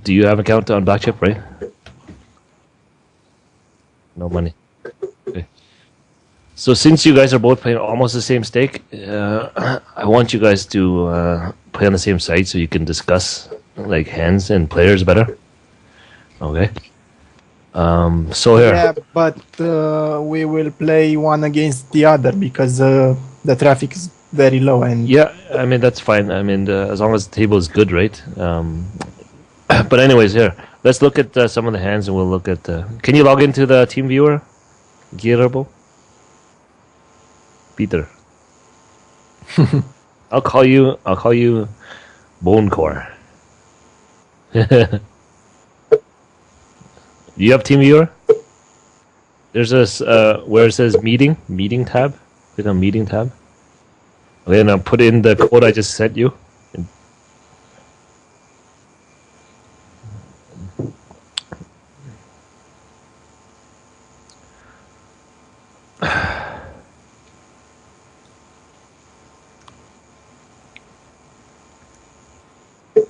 Do you have an account on Black Chip, right? No money. Okay. So since you guys are both playing almost the same stake, I want you guys to play on the same site so you can discuss like hands and players better. Okay. So here. Yeah, but we will play one against the other because the traffic is very low and Yeah, I mean that's fine. I mean as long as the table is good, right? But anyways, here let's look at some of the hands, and we'll look at. Can you log into the team viewer, Guillermo? Peter. I'll call you. I'll call you Bonecore. Do you have team viewer? There's this where it says meeting tab. Click on meeting tab. Okay, now put in the code I just sent you.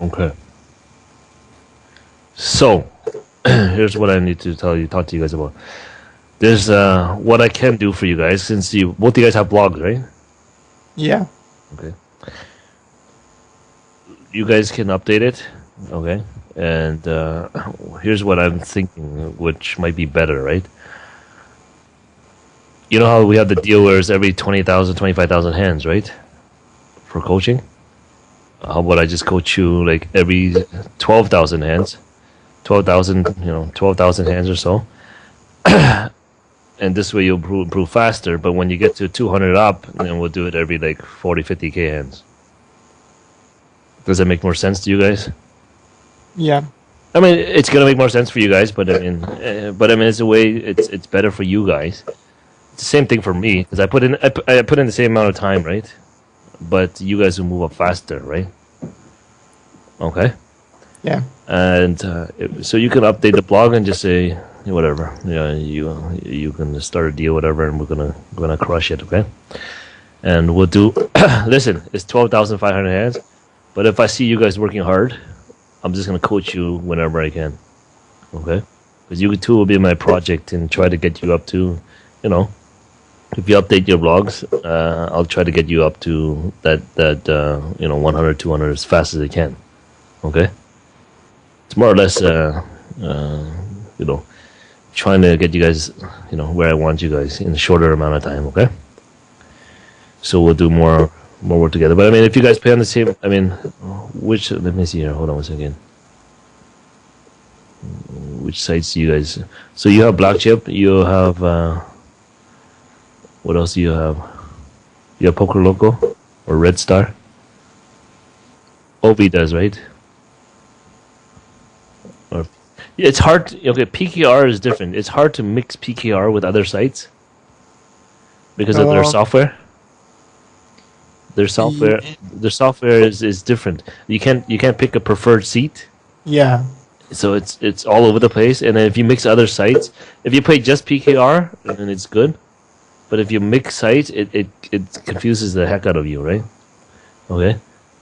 Okay. So, here's what I need to talk to you guys about. There's what I can do for you guys, since both you guys have blogs, right? yeah. Okay. You guys can update it, okay? And here's what I'm thinking, which might be better, right? You know how we have the deal where it's every 20,000, 25,000 hands, right? For coaching? How about I just coach you like every 12,000 hands? 12,000, 12,000 hands or so. And this way you'll improve faster, but when you get to 200 up, then we'll do it every like 40, 50K hands. Does that make more sense to you guys? Yeah. I mean, it's gonna make more sense for you guys, but I mean, it's a way. It's better for you guys. It's the same thing for me because I put in the same amount of time, right? But you guys will move up faster, right? Okay. Yeah. And so you can update the blog and just say whatever. Yeah, you can start a deal, whatever, and we're gonna crush it, okay? And we'll do. Listen, it's 12,500 hands, but if I see you guys working hard, I'm just gonna coach you whenever I can, okay? Because you two will be my project and try to get you up to, if you update your blogs, I'll try to get you up to that 100, 200 as fast as I can, okay? It's more or less, trying to get you guys, where I want you guys in a shorter amount of time, okay? So we'll do more work together. But I mean, if you guys play on the same, I mean, let me see here. Hold on one second. Which sites do you guys? So you have Black Chip. You have what else do you have? You have Poker Loco or Red Star. Obi does, right? Or it's hard. Okay, PKR is different. It's hard to mix PKR with other sites because of their software. Their software is different. You can't pick a preferred seat. Yeah. So it's all over the place. And then if you mix other sites, if you play just PKR, then it's good. But if you mix sites, it confuses the heck out of you, right? Okay.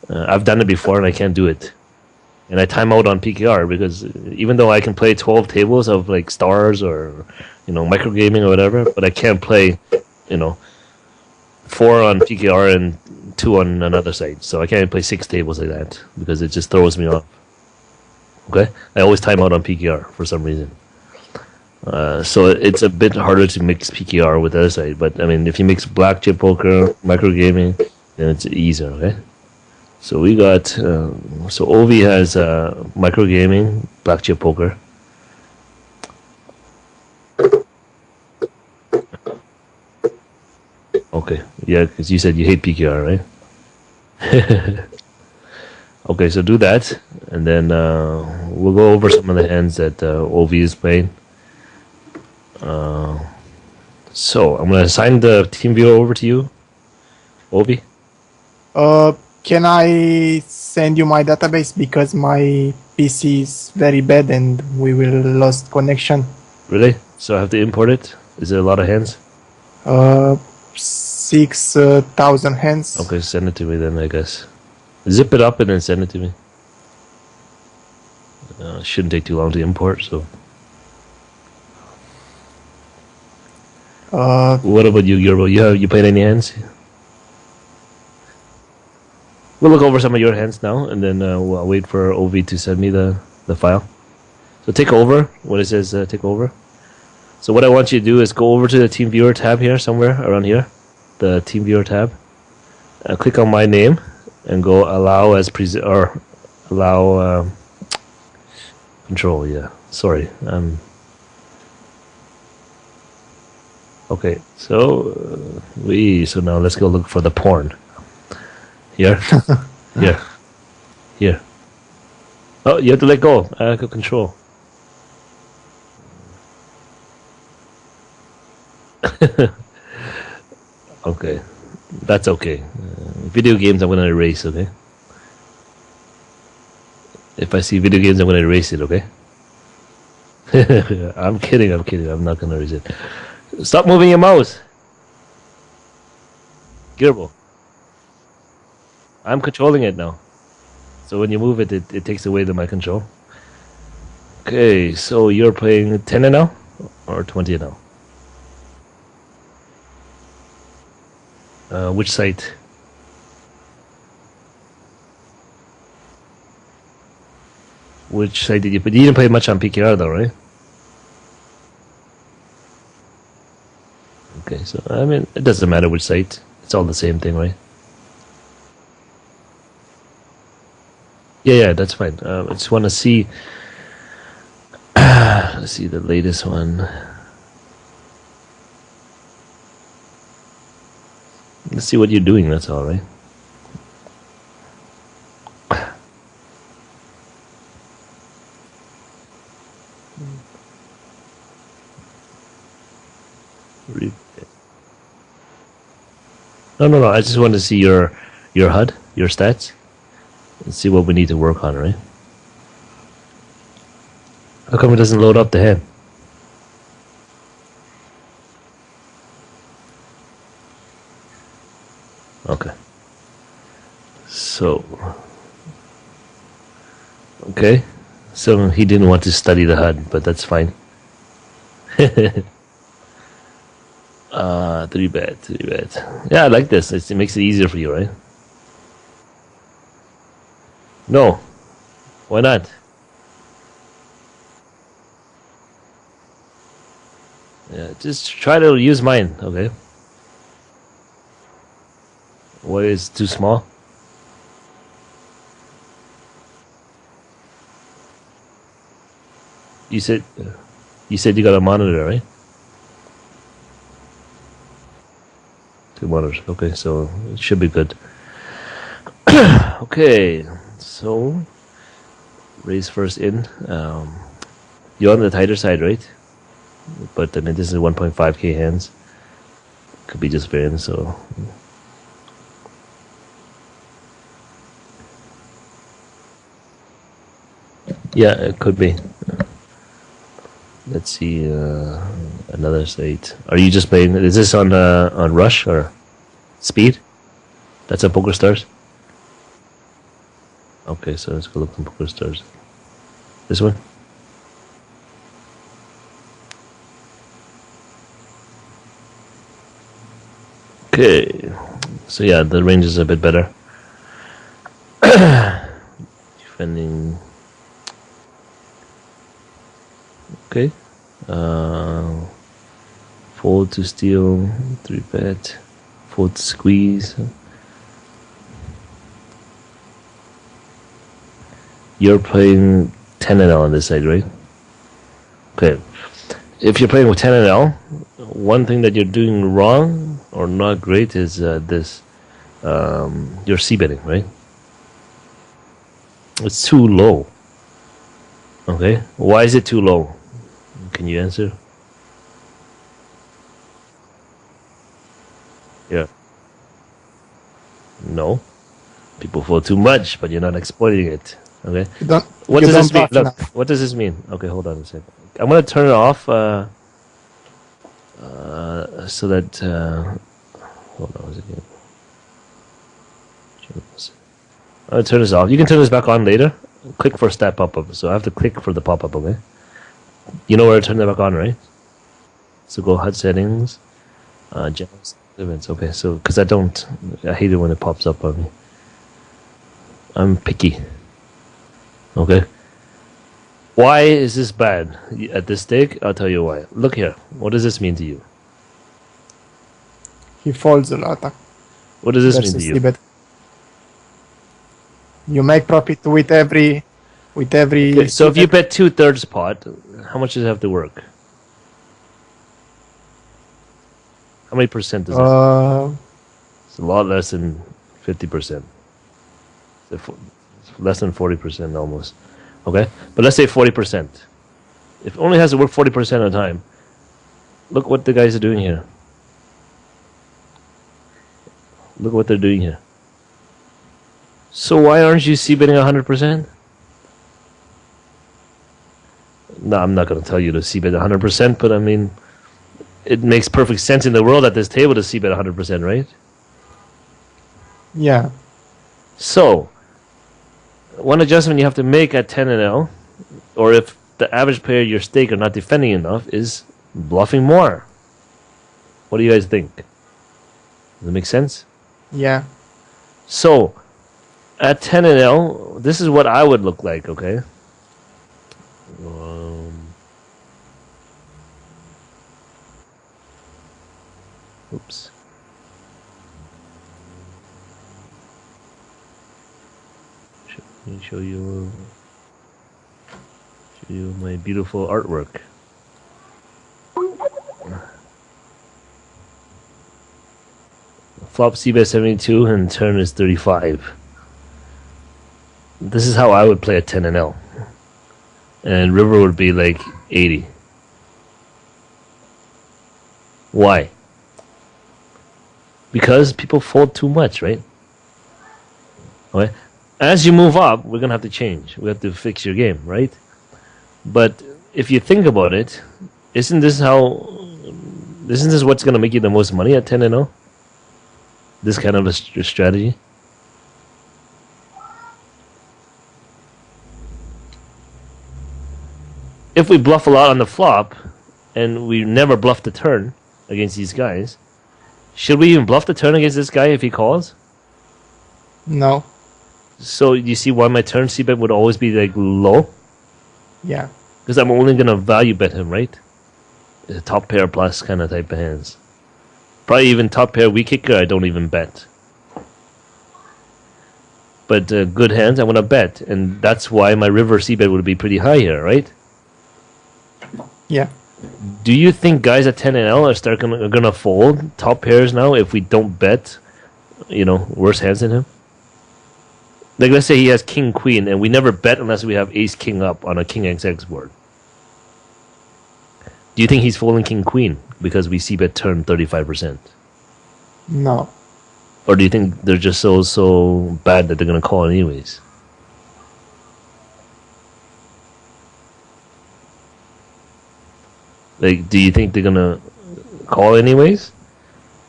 I've done it before and I can't do it. And I time out on PKR because even though I can play 12 tables of like stars or microgaming or whatever, but I can't play 4 on PKR and 2 on another site. So I can't play 6 tables like that because it just throws me off. Okay? I always time out on PKR for some reason. So it's a bit harder to mix PKR with the other side. But I mean, if you mix Black Chip Poker, microgaming, then it's easier, okay? So we got, so Ovi has microgaming, Black Chip Poker. Okay, yeah, because you said you hate PKR, right? Okay, so do that, and then we'll go over some of the hands that Ovi is playing. So I'm gonna assign the team viewer over to you, Ovi. Can I send you my database because my PC is very bad and we will lost connection? Really? So I have to import it? Is there a lot of hands? 6,000 hands. Okay, send it to me then, I guess. Zip it up and then send it to me. Shouldn't take too long to import. So, what about you, Gerbo? You played any hands? We'll look over some of your hands now, and then we'll wait for Ovi to send me the file. So take over when it says take over. So what I want you to do is go over to the Team Viewer tab here, somewhere around here, the Team Viewer tab. Click on my name and go allow as or allow control. Yeah, sorry. Okay, so so now let's go look for the porn. Here, here, here. Oh, you have to let go. Control. Okay, that's okay. Video games, I'm gonna erase. Okay. If I see video games, I'm gonna erase it. Okay. I'm kidding. I'm not gonna erase it. Stop moving your mouse. Gerbil. I'm controlling it now. So when you move it, it takes away my control. Okay, so you're playing 10 and now or 20 and now? Which site? Which site did you play? You didn't play much on PKR though, right? Okay, so I mean, it doesn't matter which site. It's all the same thing, right? Yeah, that's fine. I just want to see. Let's see the latest one. Let's see what you're doing. That's all right. No. I just want to see your HUD, your stats, and see what we need to work on, right? How come it doesn't load up the hand? Okay. So, okay. So he didn't want to study the HUD, but that's fine. 3-bet. Yeah, I like this. It makes it easier for you, right? No. Why not? Yeah, just try to use mine, okay? What is too small? You said you got a monitor, right? 2 monitors. Okay, so it should be good. Okay, so raise first in. You're on the tighter side, right? But I mean, this is 1.5k hands. Could be just variance, so. Yeah, it could be. Let's see another site. Are you just playing? Is this on Rush or Speed? That's on Poker Stars. Okay, so let's go look on Poker Stars. This one. Okay, so yeah, the range is a bit better. Defending. Okay. Fold to steal, 3-bet, fold to squeeze. You're playing 10 and L on this side, right? Okay. If you're playing with 10 and L, one thing that you're doing wrong or not great is this. You're c-betting, right? It's too low. Okay. Why is it too low? Can you answer? Yeah. No. People fold too much, but you're not exploiting it. Okay. What does this mean? Look, what does this mean? Okay, hold on a second. I'm gonna turn it off. So that. Hold on a second. I'm gonna turn this off. You can turn this back on later. Click for stat pop-up. So I have to click for the pop-up, okay? You know where to turn that back on, right? So go HUD settings, general events. Okay, so because I hate it when it pops up on me. I'm picky. Okay. Why is this bad at this stake? I'll tell you why. Look here. What does this mean to you? He folds a lot. What does this mean to Versus you? Tibet. You make profit with every. Okay, so if you bet 2/3 pot, how much does it have to work? How many percent does that? It's a lot less than 50%. Less than 40% almost. Okay, but let's say 40%. If it only has to work 40% of the time, look what the guys are doing here. Look what they're doing here. So why aren't you c-betting 100%? No, I'm not going to tell you to c-bet 100%, but I mean, it makes perfect sense in the world at this table to c-bet 100%, right? Yeah. So, one adjustment you have to make at 10 and L, or if the average player your stake are not defending enough, is bluffing more. What do you guys think? Does it make sense? Yeah. So, at 10 and L, this is what I would look like, okay? Oops. Let me show you my beautiful artwork. Flop c-bet 72 and turn is 35. This is how I would play at 10 and L. And river would be like 80. Why? Because people fold too much, right? Okay. As you move up, we're gonna have to change. We have to fix your game, right? But if you think about it, isn't this what's gonna make you the most money at 10 and 0? This kind of a strategy. If we bluff a lot on the flop, and we never bluff the turn against these guys, should we even bluff the turn against this guy if he calls? No. So you see why my turn c-bet would always be like low? Yeah. Because I'm only gonna value bet him, right? It's a top pair plus kind of type of hands. Probably even top pair weak kicker I don't even bet. But good hands I want to bet, and that's why my river c-bet would be pretty high here, right? Yeah. Do you think guys at 10 and L are gonna fold top pairs now if we don't bet, worse hands than him? Like, let's say he has king queen, and we never bet unless we have ace king up on a king XX board. Do you think he's folding king queen because we c-bet turn 35%? No. Or do you think they're just so bad that they're gonna call anyways? Like, do you think they're gonna call anyways?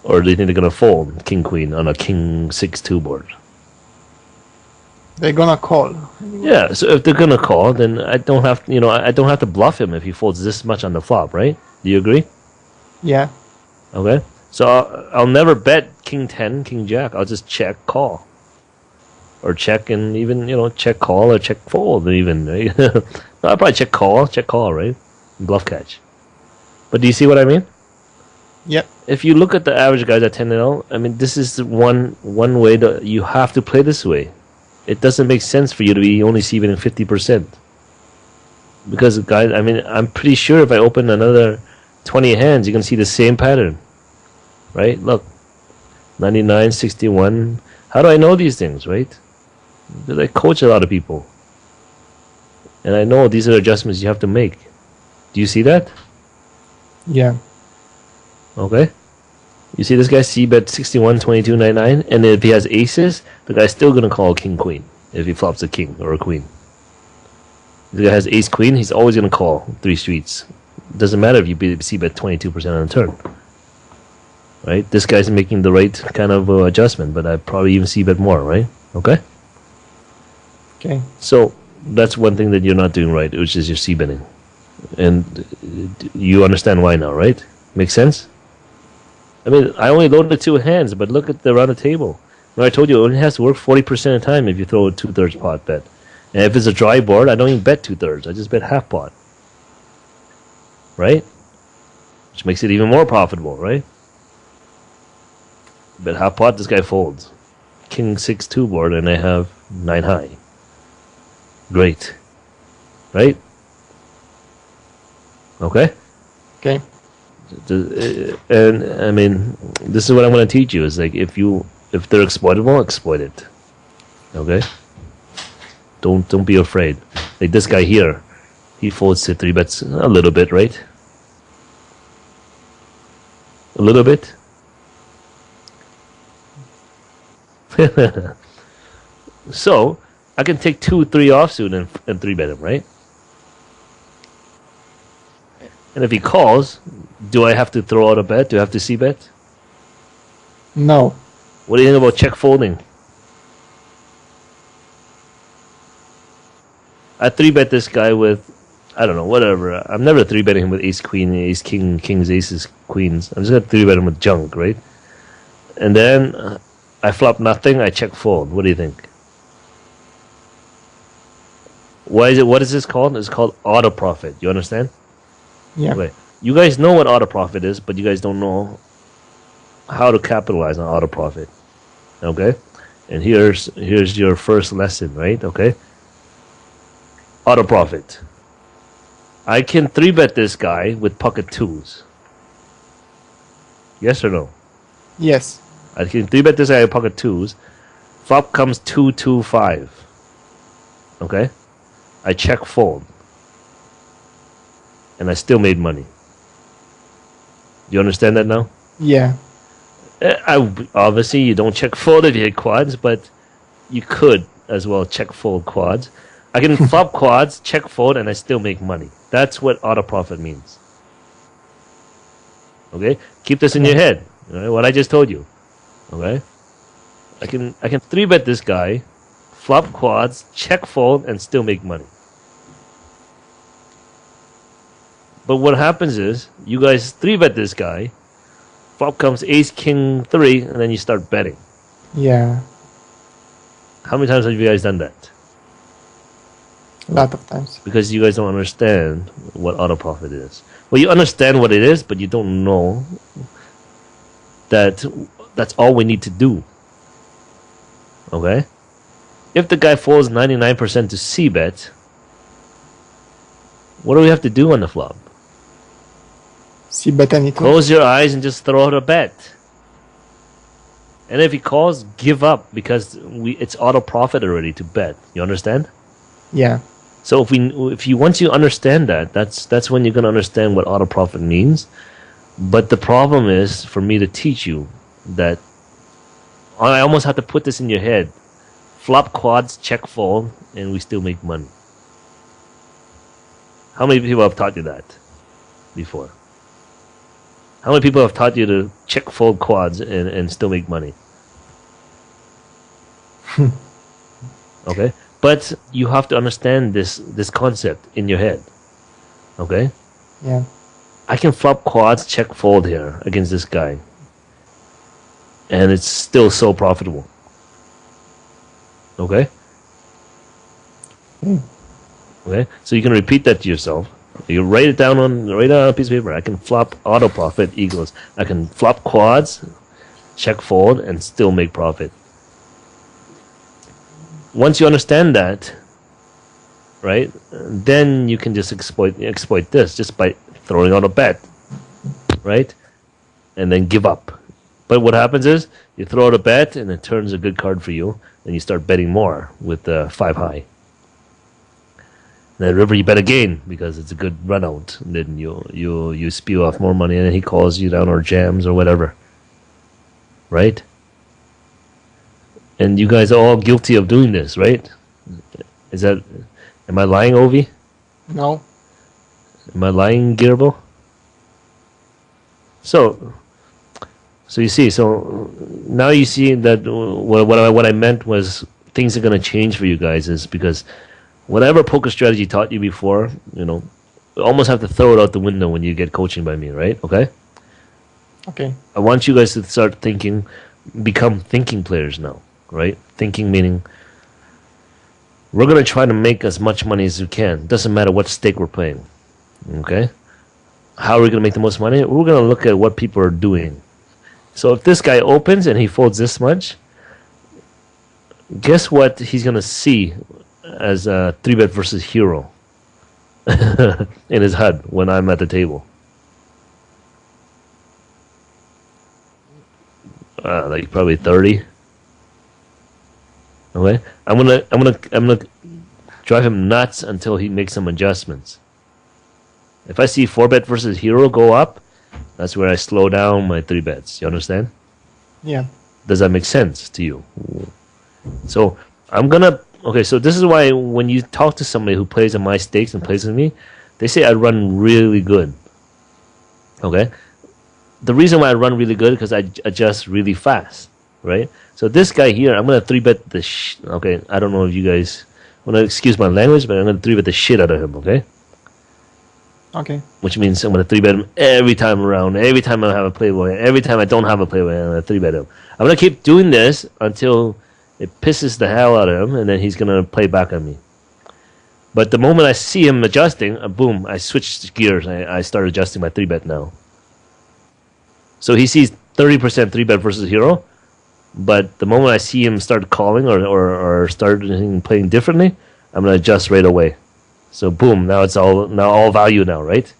Or do you think they're gonna fold king queen on a king 6-2 board? They're gonna call. Yeah, so if they're gonna call, then I don't have to bluff him if he folds this much on the flop, right? Do you agree? Yeah. Okay. So I'll never bet king 10, king jack. I'll just check call. Or check and even, check call or check fold even. Right? No, I'll probably check call, right? Bluff catch. But do you see what I mean? Yep. If you look at the average guys at 10 and 0, I mean, this is the one way that you have to play this way. It doesn't make sense for you to be only c-betting 50%. Because, guys, I mean, I'm pretty sure if I open another 20 hands, you can see the same pattern. Right? Look. 99, 61. How do I know these things, right? Because I coach a lot of people. And I know these are adjustments you have to make. Do you see that? Yeah. Okay. You see this guy c-bet 61, 22, 99, and if he has aces, the guy's still gonna call king queen if he flops a king or a queen. If the guy has ace queen, he's always gonna call 3 streets. Doesn't matter if you c-bet 22% on the turn. Right? This guy's making the right kind of adjustment, but I probably even c-bet more, right? Okay? Okay. So That's one thing that you're not doing right, which is your c-betting. And you understand why now, right? Makes sense? I mean, I only loaded 2 hands, but look at the round of table. I told you, it only has to work 40% of the time if you throw a 2/3 pot bet. And if it's a dry board, I don't even bet 2/3. I just bet half pot. Right? Which makes it even more profitable, right? Bet half pot, this guy folds. King 6-2 board, and I have 9 high. Great. Right? Okay? Okay. And I mean, this is what I'm going to teach you. Is like if they're exploitable, exploit it. Okay? Don't be afraid. Like this guy here, he folds to 3 bets a little bit, right? A little bit. So I can take 2-3 offsuit and 3 bet him, right? And if he calls, do I have to throw out a bet? Do I have to c-bet? No. What do you think about check folding? I 3-bet this guy with, I don't know, whatever. I'm never 3-betting him with ace queen, ace king, kings, aces, queens. I'm just going to 3-bet him with junk, right? And then I flop nothing, I check fold. What do you think? What is this called? It's called Autoprofit. You understand? Yeah. Okay. You guys know what Autoprofit is, but you guys don't know how to capitalize on Autoprofit. Okay? And here's your first lesson, right? Okay? Autoprofit. I can 3-bet this guy with pocket 2s. Yes or no? Yes. I can 3-bet this guy with pocket 2s. Flop comes 2-2-5. Okay? I check fold. And I still made money. You understand that now? Yeah. Obviously, you don't check fold if you hit quads, but you could as well check fold quads. I can flop quads, check fold, and I still make money. That's what Autoprofit means. Okay? Keep this in your head. All right? What I just told you. Okay? I can 3-bet this guy, flop quads, check fold, and still make money. But what happens is, you guys 3-bet this guy, flop comes ace, king, 3, and then you start betting. Yeah. How many times have you guys done that? A lot of times. Because you guys don't understand what Autoprofit is. Well, you understand what it is, but you don't know that that's all we need to do. Okay? If the guy falls 99% to c-bet, what do we have to do on the flop? C-bet anything. Close your eyes and just throw out a bet. And if he calls, give up because it's Autoprofit already to bet. You understand? Yeah. So once you understand that, that's when you're gonna understand what Autoprofit means. But the problem is for me to teach you that I almost have to put this in your head. Flop quads, check fold, and we still make money. How many people have taught you that before? How many people have taught you to check fold quads and still make money? Okay? But you have to understand this concept in your head. Okay? Yeah. I can flop quads, check fold here against this guy. And it's still so profitable. Okay? Okay? So you can repeat that to yourself. You write it down on a piece of paper. I can flop Autoprofit equals. I can flop quads, check fold, and still make profit. Once you understand that, right, then you can just exploit this just by throwing out a bet, right, and then give up. But what happens is you throw out a bet and it turns a good card for you, and you start betting more with 5 high. And then river you bet again because it's a good run out. And then you spew off more money, and then he calls you down or jams or whatever, right? And you guys are all guilty of doing this, right? Am I lying, Ovi? No. Am I lying, Gearbo? So you see, so now you see that what I meant was things are going to change for you guys is because Whatever poker strategy taught you before, you almost have to throw it out the window when you get coaching by me, right? Okay? Okay. I want you guys to start thinking, become thinking players now, right? Thinking meaning we're going to try to make as much money as we can. Doesn't matter what stake we're playing, okay? How are we going to make the most money? We're going to look at what people are doing. So if this guy opens and he folds this much, guess what he's going to see as a 3-bet versus hero in his HUD when I'm at the table? Like probably 30. Okay, I'm gonna drive him nuts until he makes some adjustments. If I see 4-bet versus hero go up, that's where I slow down my 3-bets. You understand? Yeah. Does that make sense to you? So okay, so this is why when you talk to somebody who plays on my stakes and plays with me, they say I run really good. Okay? The reason why I run really good is because I adjust really fast, right? So this guy here, I'm going to 3-bet the okay, I don't know if you guys want to excuse my language, but I'm going to 3-bet the shit out of him, okay? Okay. Which means I'm going to 3-bet him every time around, every time I have a playboy, every time I don't have a playboy, I'm going to 3-bet him. I'm going to keep doing this until it pisses the hell out of him, and then he's going to play back on me. But the moment I see him adjusting, boom, I switch gears. I start adjusting my 3-bet now. So he sees 30% 3-bet versus hero, but the moment I see him start calling or start playing differently, I'm going to adjust right away. So boom, now it's all value now, right?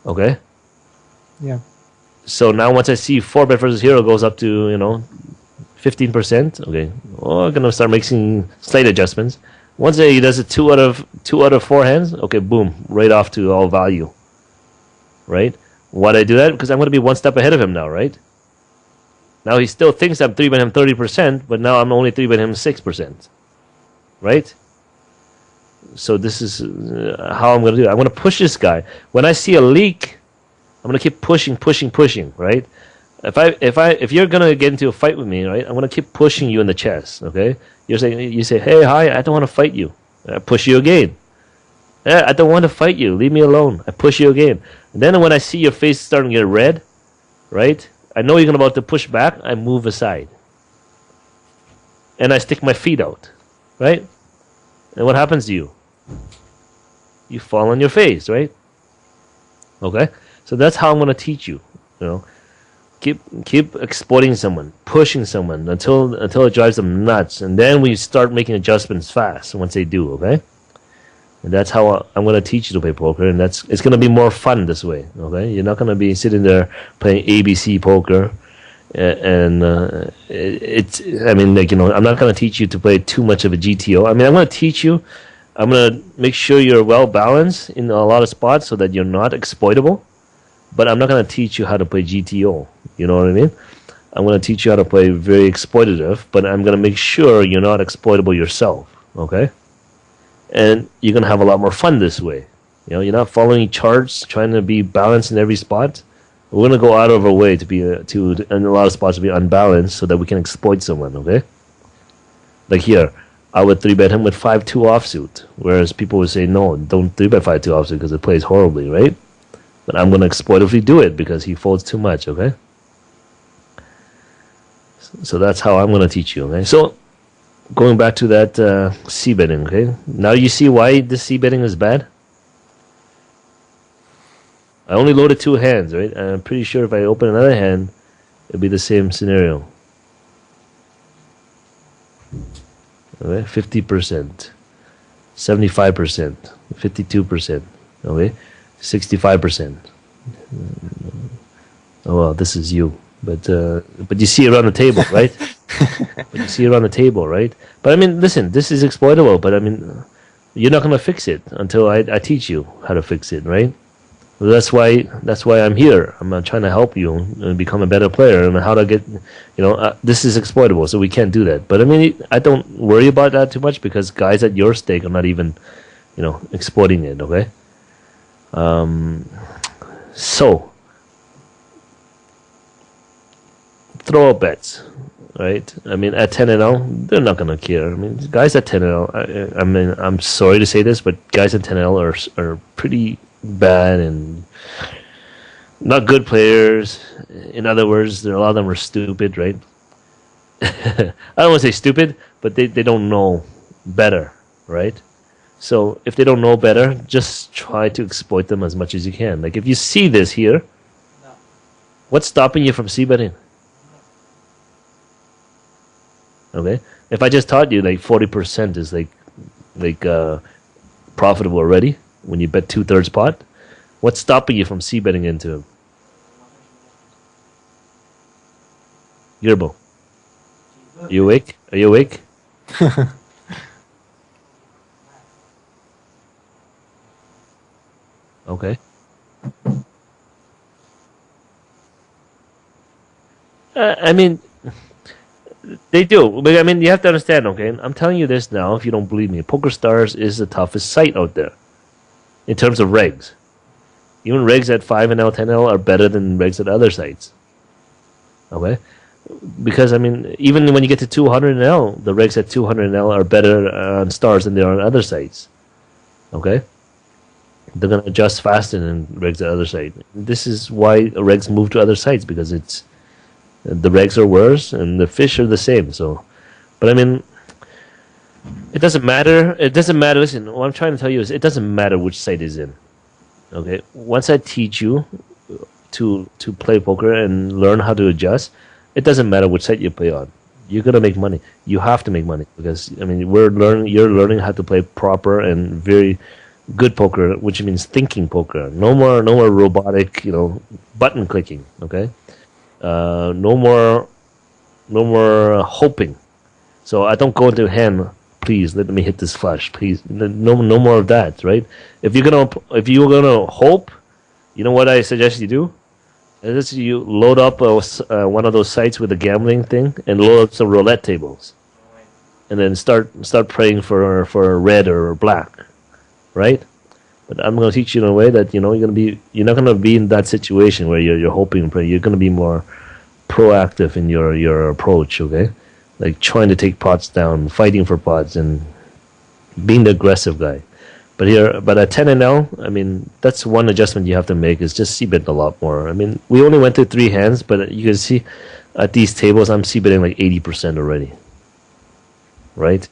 Okay? Yeah. So now once I see 4-bet versus hero goes up to, 15%, okay, I'm going to start making slight adjustments. Once he does it two out of 4 hands, okay, boom, right off to all value. Right? Why'd I do that? Because I'm going to be one step ahead of him now, right? Now he still thinks I'm 3-betting him 30%, but now I'm only 3-betting him 6%. Right? So this is how I'm going to do it. I'm going to push this guy. When I see a leak, I'm going to keep pushing, right? If you're going to get into a fight with me, right, I'm going to keep pushing you in the chest, okay? You say, hey, hi, I don't want to fight you. I push you again. I don't want to fight you. Leave me alone. I push you again. And then when I see your face starting to get red, right, I know you're about to push back, I move aside. And I stick my feet out, right? And what happens to you? You fall on your face, right? Okay? So that's how I'm going to teach you, Keep exploiting someone, pushing someone until it drives them nuts, and then we start making adjustments fast once they do, okay? And that's how I'm going to teach you to play poker, and it's going to be more fun this way, okay? You're not going to be sitting there playing ABC poker, and I'm not going to teach you to play too much of a GTO. I mean, I'm going to teach you, I'm going to make sure you're well balanced in a lot of spots so that you're not exploitable, but I'm not going to teach you how to play GTO. You know what I mean? I'm going to teach you how to play very exploitative, but I'm going to make sure you're not exploitable yourself, okay? And you're going to have a lot more fun this way. You're not following charts, trying to be balanced in every spot. We're going to go out of our way to be in a lot of spots to be unbalanced so that we can exploit someone, okay? Like here, I would 3-bet him with 5-2 offsuit, whereas people would say, no, don't 3-bet 5-2 offsuit because it plays horribly, right? But I'm going to exploitively do it because he folds too much, okay? So that's how I'm going to teach you, okay? So going back to that c-betting, okay? Now you see why this c-betting is bad? I only loaded 2 hands, right? And I'm pretty sure if I open another hand, it'll be the same scenario. Okay, 50%, 75%, 52%, okay? 65%. Oh well, this is you, but you see around the table, right? But you see around the table, right? But I mean, listen, this is exploitable. But I mean, you're not gonna fix it until I teach you how to fix it, right? Well, that's why I'm here. I'm trying to help you and become a better player and how to get, this is exploitable, so we can't do that. But I mean, I don't worry about that too much because guys at your stake are not even, exploiting it. Okay. So throw out bets. right? I mean, at 10-0, they're not gonna care. I mean, guys at 10-0, I mean, I'm sorry to say this, but guys at 10-0 are pretty bad and not good players. In other words, a lot of them are stupid, right? I don't want to say stupid, but they don't know better, right? So if they don't know better, just try to exploit them as much as you can. Like if you see this here, what's stopping you from c-betting? Okay, if I just taught you like 40% is like profitable already when you bet 2/3 pot, what's stopping you from c-betting into him? Yerbo, you awake? Are you awake? Okay. I mean, they do. But I mean, you have to understand, okay? I'm telling you this now if you don't believe me. PokerStars is the toughest site out there in terms of regs. Even regs at 5-0, 10-0 are better than regs at other sites. Okay? Because, I mean, even when you get to 200-L, the regs at 200-L are better on stars than they are on other sites. Okay? They're going to adjust faster than regs at other sites. This is why regs move to other sites because it's the regs are worse and the fish are the same. So, but I mean, it doesn't matter. It doesn't matter. Listen, what I'm trying to tell you is it doesn't matter which site is in. Okay, once I teach you to play poker and learn how to adjust, it doesn't matter which site you play on. You're gonna make money. You have to make money because I mean we're learning. You're learning how to play proper and very good poker, which means thinking poker. No more robotic, button clicking. Okay, no more, no more hoping. So I don't go into hand. Please let me hit this flush. Please, no more of that. Right? If you're gonna hope, you know what I suggest you do? Is you load up one of those sites with a gambling thing and load up some roulette tables, and then start praying for red or black, right? But I'm going to teach you in a way that you're not going to be in that situation where you're hoping and praying. You're going to be more proactive in your approach, okay? Like trying to take pots down, fighting for pots, and being the aggressive guy. But at 10-0, I mean, that's one adjustment you have to make is just c-bet a lot more. I mean, we only went to 3 hands, but you can see at these tables, I'm c-betting like 80% already, right?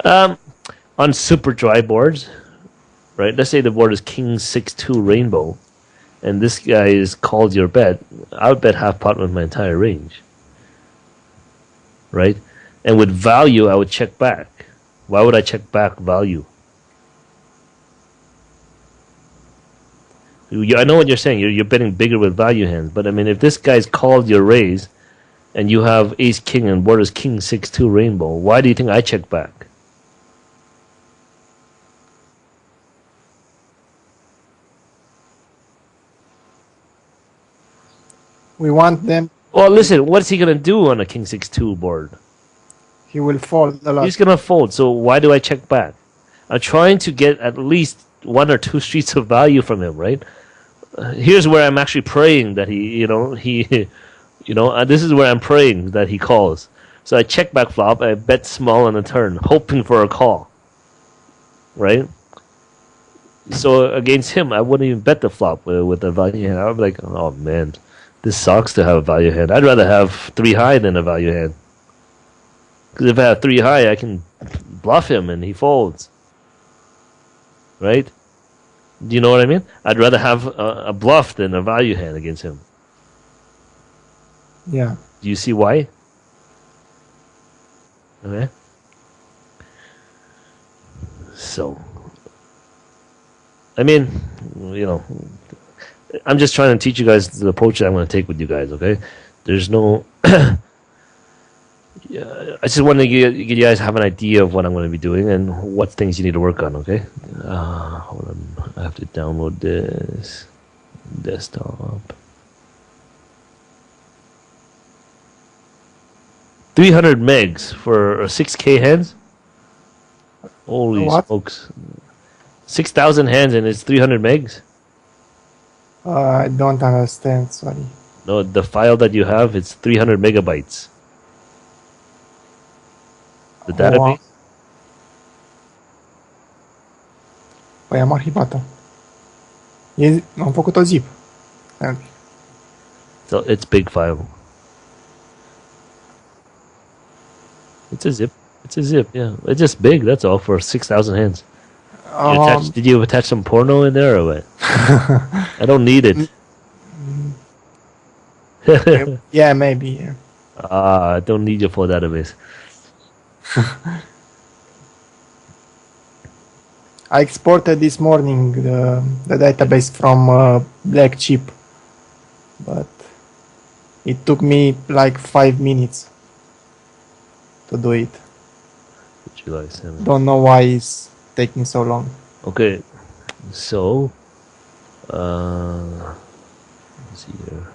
Um, on super dry boards, right? Let's say the board is King 6-2 Rainbow, and this guy is called your bet. I would bet half pot with my entire range, right? And with value, I would check back. Why would I check back value? I know what you're saying. You're betting bigger with value hands, but I mean, if this guy's called your raise, and you have Ace King and board is King 6-2 Rainbow, why do you think I check back? We want them. Well, listen, what's he gonna do on a King 6-2 board? He will fold a lot. He's gonna fold. So why do I check back? I'm trying to get at least 1 or 2 streets of value from him, right? Here's where I'm actually praying that this is where I'm praying that he calls. So I check back flop. I bet small on the turn, hoping for a call, right? So against him, I wouldn't even bet the flop with the value hand. I would be like, oh man, this sucks to have a value hand. I'd rather have 3 high than a value hand. Because if I have 3 high, I can bluff him and he folds. Right? Do you know what I mean? I'd rather have a bluff than a value hand against him. Yeah. Do you see why? Okay. So, I mean, I'm just trying to teach you guys the approach that I'm going to take with you guys, okay? There's no... I just want to get you guys have an idea of what I'm going to be doing and what things you need to work on, okay? Hold on. I have to download this. Desktop. 300 megs for 6K hands? Holy What? smokes. 6,000 hands and it's 300 megs? I don't understand. Sorry. No, the file that you have, it's 300 megabytes. The Oh, database? păi am arhivat-o. Am făcut o zip. So it's big file. It's a zip. It's a zip, yeah. It's just big, that's all, for 6,000 hands. Did you attach some porno in there or what? I don't need it. Yeah, maybe. Yeah. I don't need your full database. I exported this morning the database from Black Chip, but it took me like 5 minutes to do it. July 7th. Don't know why it's taking so long. Okay, so let's see here.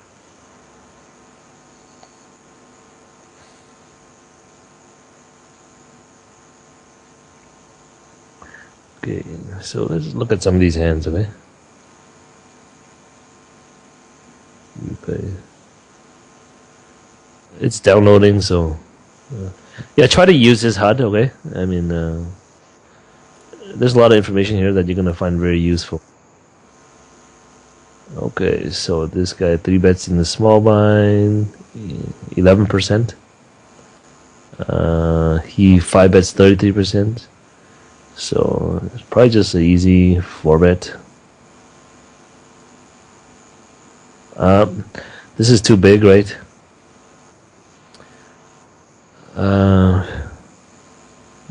Okay, so let's look at some of these hands, okay? Okay. It's downloading, so yeah, try to use this HUD, okay? I mean, there's a lot of information here that you're gonna find very useful. Okay, so this guy 3 bets in the small blind, 11%. He 5 bets 33%. So it's probably just an easy 4 bet. This is too big, right?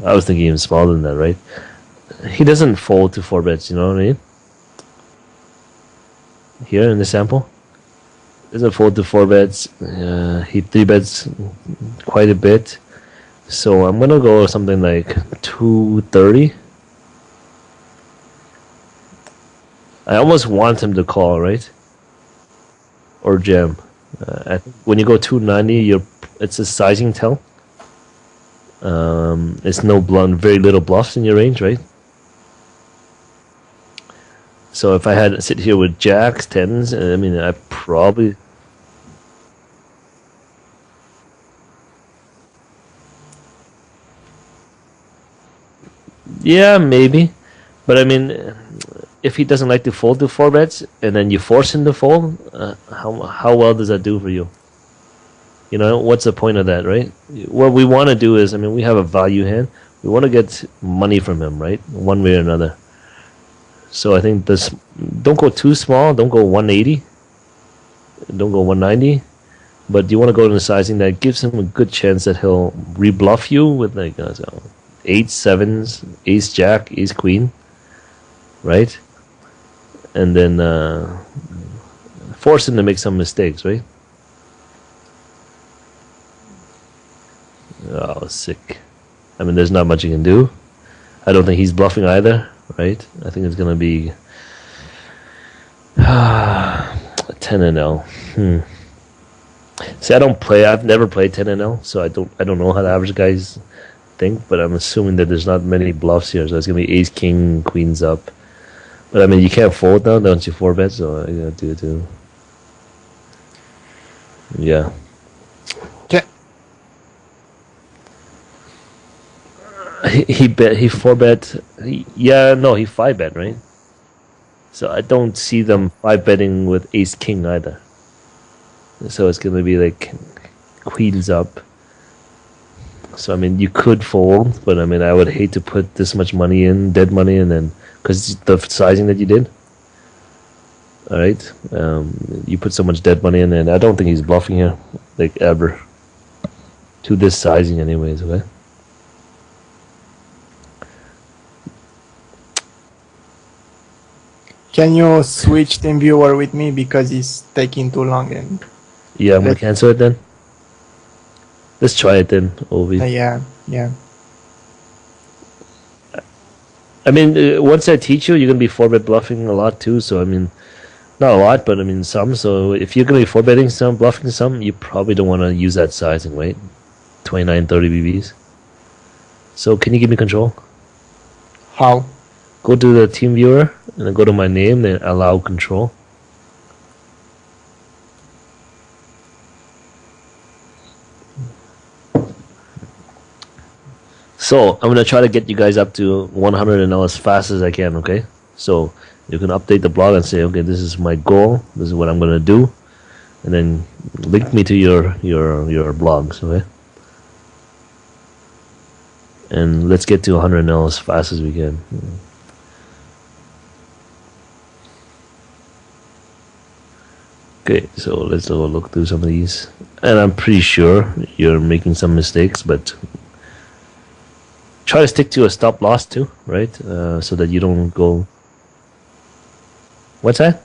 I was thinking even smaller than that, right? He doesn't fold to 4 bets, you know what I mean? Here in the sample, doesn't fold to 4 bets. He 3 bets quite a bit. So I'm gonna go something like 230. I almost want him to call, right? Or jam. I think when you go 290, it's a sizing tell. It's no blunt, very little bluffs in your range, right? So if I had to sit here with jacks, tens, I mean, I probably. Yeah, maybe. But I mean, if he doesn't like to fold to 4 bets, and then you force him to fold, how well does that do for you? You know, what's the point of that, right? What we want to do is, I mean, we have a value hand. We want to get money from him, right? One way or another. So I think this, don't go too small. Don't go 180. Don't go 190. But you want to go in the sizing that gives him a good chance that he'll rebluff you with like 8 sevens, ace jack, ace queen, right? And then force him to make some mistakes, right? Oh, sick. I mean, there's not much you can do. I don't think he's bluffing either, right? I think it's gonna be 10 and L. See, I don't play. I've never played 10 and L, so I don't know how the average guys think. But I'm assuming that there's not many bluffs here, so it's gonna be ace, king, queens up. But I mean, you can't fold now, don't you? 4 bets, so I gotta do it too. Yeah. Okay. He bet. He 4 bet. Yeah, no, he 5 bet, right? So I don't see them 5 betting with ace king either. So it's gonna be like queens up. So I mean, you could fold, but I mean, I would hate to put this much money in, dead money, and then because the sizing that you did. All right, you put so much dead money in, and I don't think he's bluffing here, like ever. To this sizing, anyways. Okay. Can you switch team viewer with me because it's taking too long and Yeah, I'm gonna cancel it then. Let's try it then, Ovi. yeah. I mean, once I teach you, you're gonna be 4-bet bluffing a lot too. So I mean, not a lot, but I mean some. So if you're gonna be 4-betting some, bluffing some, you probably don't want to use that sizing, right? 29, 30 BBs. So can you give me control? How? Go to the team viewer and then go to my name, then allow control. So I'm gonna try to get you guys up to 100 and as fast as I can. Okay, so you can update the blog and say, okay, this is my goal. This is what I'm gonna do, and then link me to your blogs. Okay, and let's get to 100 now as fast as we can. Okay, so let's go look through some of these, and I'm pretty sure you're making some mistakes, but try to stick to a stop loss too, right? So that you don't go. What's that?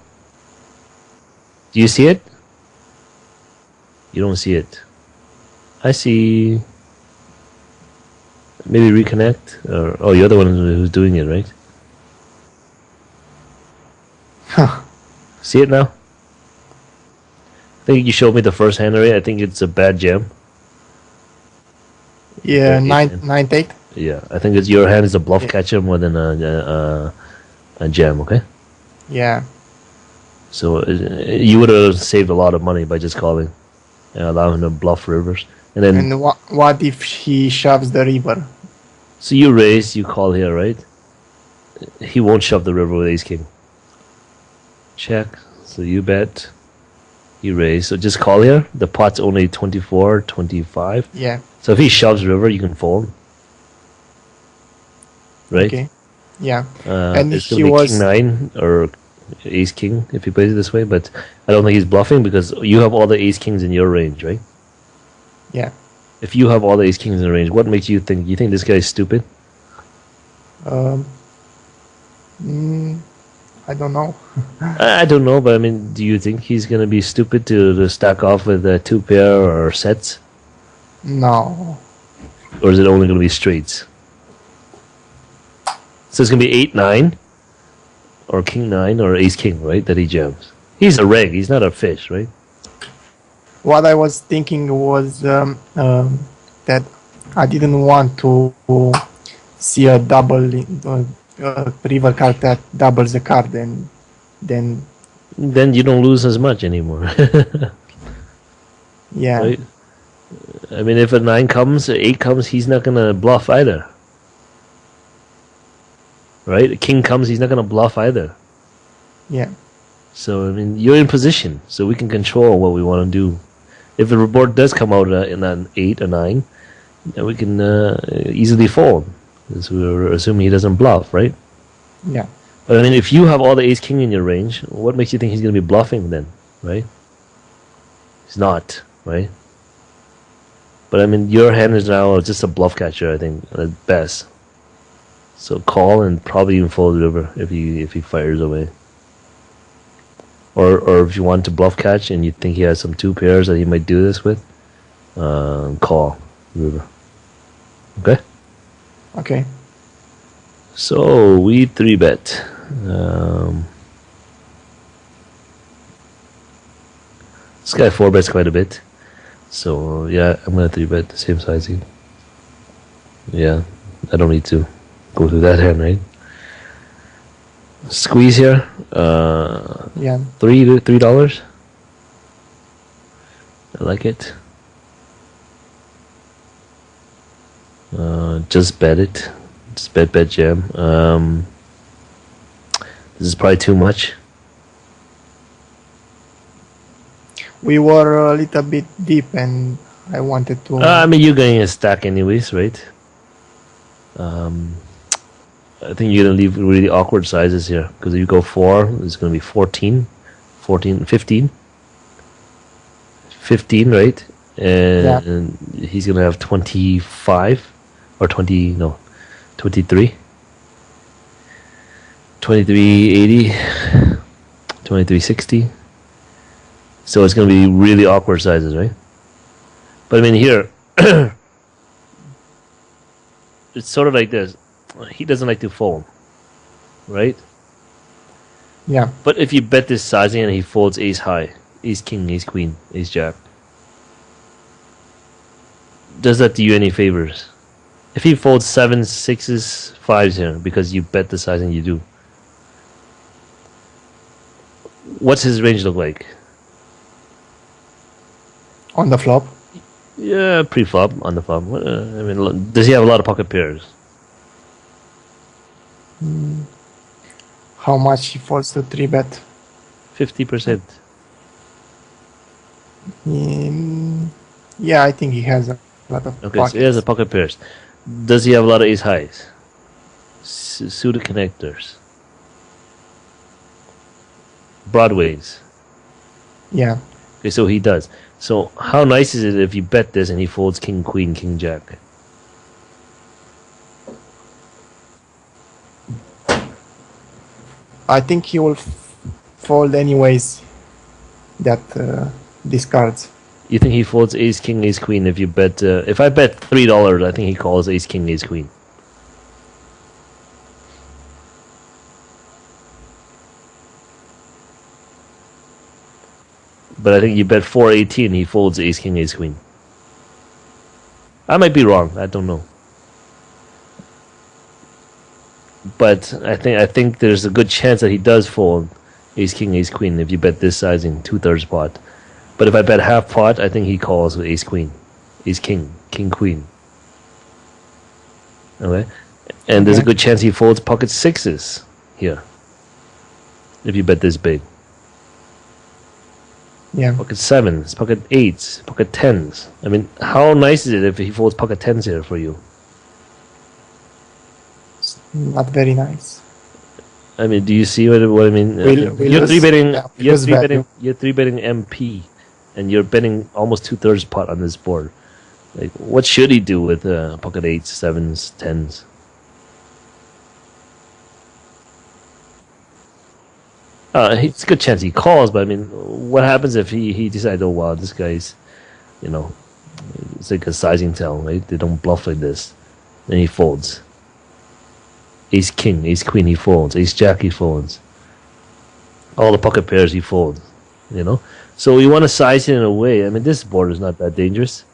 Do you see it? You don't see it. I see. Maybe reconnect, or oh, you're the one who's doing it, right? Huh. See it now? I think you showed me the first hand already. I think it's a bad jam. Yeah, Yeah, 9-8. Yeah, I think it's your hand is a bluff Yeah. catcher more than a jam. Okay, Yeah. so you would have saved a lot of money by just calling and allowing him to bluff rivers, and then And what if he shoves the river? so you raise, you call here, right? He won't shove the river with ace king. Check. So you bet. You raise. So just call here. The pot's only 24, 25. Yeah. So if he shoves river, you can fold. Right? Okay. Yeah. And it's he going to be was king 9 or ace king if he plays it this way, but I don't think he's bluffing because you have all the ace kings in your range, right? yeah. If you have all the ace kings in range, what makes you think? You think this guy's stupid? Um. I don't know. I don't know, but I mean, do you think he's going to be stupid to stack off with two pair or sets? No. Or is it only going to be straights? So it's going to be 8-9 or king 9 or ace king, right? That he jams. He's a reg. He's not a fish, right? What I was thinking was that I didn't want to see a double river card that doubles the card, and then Then you don't lose as much anymore. yeah. Right? I mean, if a 9 comes, or 8 comes, he's not going to bluff either. Right? A king comes, he's not going to bluff either. Yeah. So, I mean, you're in position, so we can control what we want to do. If the board does come out in an 8 or 9, then we can easily fold. Because we're assuming he doesn't bluff, right? Yeah. But I mean, if you have all the ace king in your range, what makes you think he's going to be bluffing then, right? He's not, right? But I mean, your hand is now just a bluff catcher, I think, at best. So call and probably even fold the river if he fires away. Or if you want to bluff catch and you think he has some 2 pairs that he might do this with, call river. Okay? Okay. So we 3-bet. This guy 4-bets quite a bit. So yeah, I'm gonna 3-bet the same sizing. Yeah, I don't need to go through that hand, right? Squeeze here. Yeah. $3. I like it. Just bet it. Just bet jam. This is probably too much. We were a little bit deep, and I wanted to. I mean, you're getting a stack anyways, right? I think you're going to leave really awkward sizes here. Because if you go 4, it's going to be 14, 15. 15, right? And he's going to have 25 or 20, no, 23. 2380, 2360. So it's going to be really awkward sizes, right? But I mean, here, it's sort of like this. He doesn't like to fold, right? Yeah. But if you bet this sizing and he folds ace high, ace king, ace queen, ace jack, does that do you any favors? If he folds 7s, 6s, 5s here because you bet the sizing you do, what's his range look like? On the flop. Yeah, pre-flop, on the flop. I mean, does he have a lot of pocket pairs? How much he folds to 3-bet? 50%. Yeah, I think he has a lot of Okay, pockets. so he has a pocket pairs. Does he have a lot of ace highs? Suited connectors. Broadways. Yeah. Okay, so he does. So how nice is it if you bet this and he folds king, queen, king, jack? I think he will fold anyways that discards. You think he folds ace, king, ace, queen if you bet... if I bet $3, I think he calls ace, king, ace, queen. But I think you bet 418, he folds ace, king, ace, queen. I might be wrong. I don't know. But I think there's a good chance that he does fold ace, king, ace, queen if you bet this sizing, 2/3 pot. But if I bet half pot, I think he calls with ace, queen, ace, king, king, queen. Okay? And there's a good chance he folds pocket 6s here. If you bet this big. Yeah. Pocket 7s, pocket 8s, pocket 10s. I mean, how nice is it if he folds pocket 10s here for you? Not very nice. I mean, do you see what I mean? You're three betting. Yeah, You're three betting MP, and you're betting almost 2/3 pot on this board. Like, what should he do with pocket 8s, 7s, 10s? It's a good chance he calls, but I mean, what happens if he decides, oh wow, this guy's, it's like a sizing tell, right? They don't bluff like this. Then he folds. Ace king, ace queen, he folds. Ace jack, he folds. All the pocket pairs, he folds. So you want to size it in a way. I mean, this board is not that dangerous.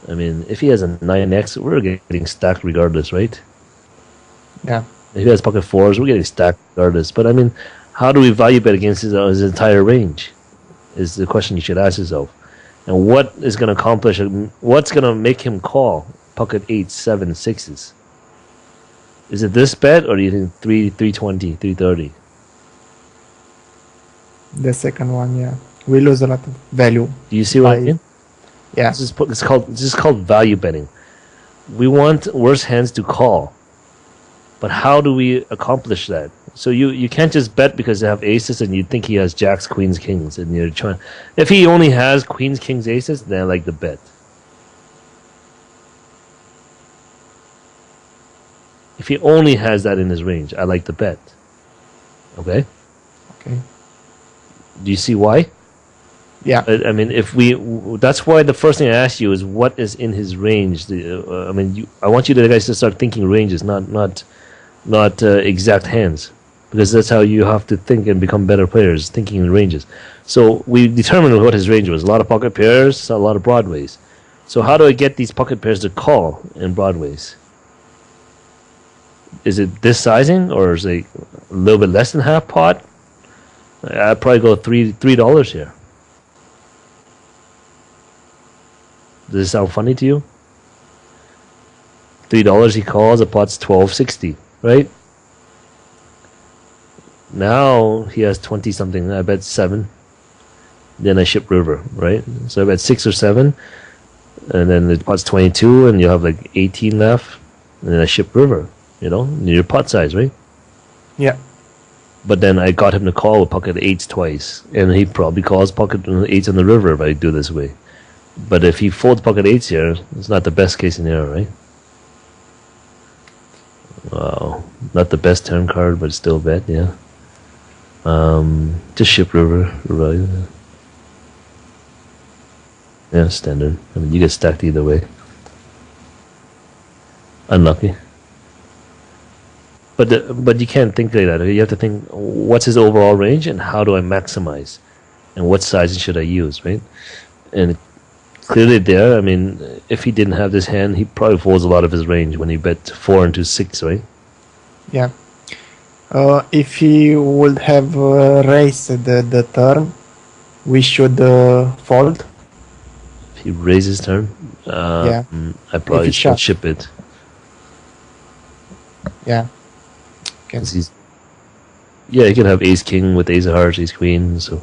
I mean, if he has a 9x, we're getting stacked regardless, right? Yeah. If he has pocket 4s, we're getting stacked regardless. But I mean, how do we value bet against his entire range? Is the question you should ask yourself. And what is going to accomplish? What's going to make him call pocket 8s, 7s, 6s? Is it this bet, or do you think 320, 330? The second one, yeah. We lose a lot of value. Do you see what I mean? Yeah. This is called value betting. We want worse hands to call. But how do we accomplish that? So you can't just bet because they have aces and you think he has jacks, queens, kings, and you're trying. If he only has queens, kings, aces, then I like the bet. If he only has that in his range, I like the bet. Okay? Okay. Do you see why? Yeah. I mean, that's why the first thing I asked you is what is in his range. I want you guys to start thinking ranges, not exact hands, because that's how you have to think and become better players, thinking in ranges. So we determined what his range was: a lot of pocket pairs, a lot of broadways. So how do I get these pocket pairs to call in broadways? Is it this sizing, or is it a little bit less than half pot? I'd probably go $3 here. Does it sound funny to you? $3 he calls, the pot's $12.60, right? Now he has 20 something. I bet 7. Then I ship river, right? So I bet 6 or 7, and then the pot's 22, and you have like 18 left, and then I ship river. Your pot size, right? Yeah. But then I got him to call with pocket 8s twice, and he probably calls pocket 8s on the river if I do this way. But if he folds pocket 8s here, it's not the best case scenario, right? Wow, not the best turn card, but still bet, yeah. Just ship river, right? Yeah, standard. I mean, you get stacked either way. Unlucky. But you can't think like that. You have to think, what's his overall range and how do I maximize? And what sizing should I use, right? And clearly there. I mean, if he didn't have this hand, he probably folds a lot of his range when he bet 4 into 6, right? Yeah. If he would have raised the turn, we should fold. If he raises turn, Yeah. I probably he still shot. chip it. Yeah. Okay. 'Cause he's, yeah, he can have ace king with ace of hearts, ace queen. So,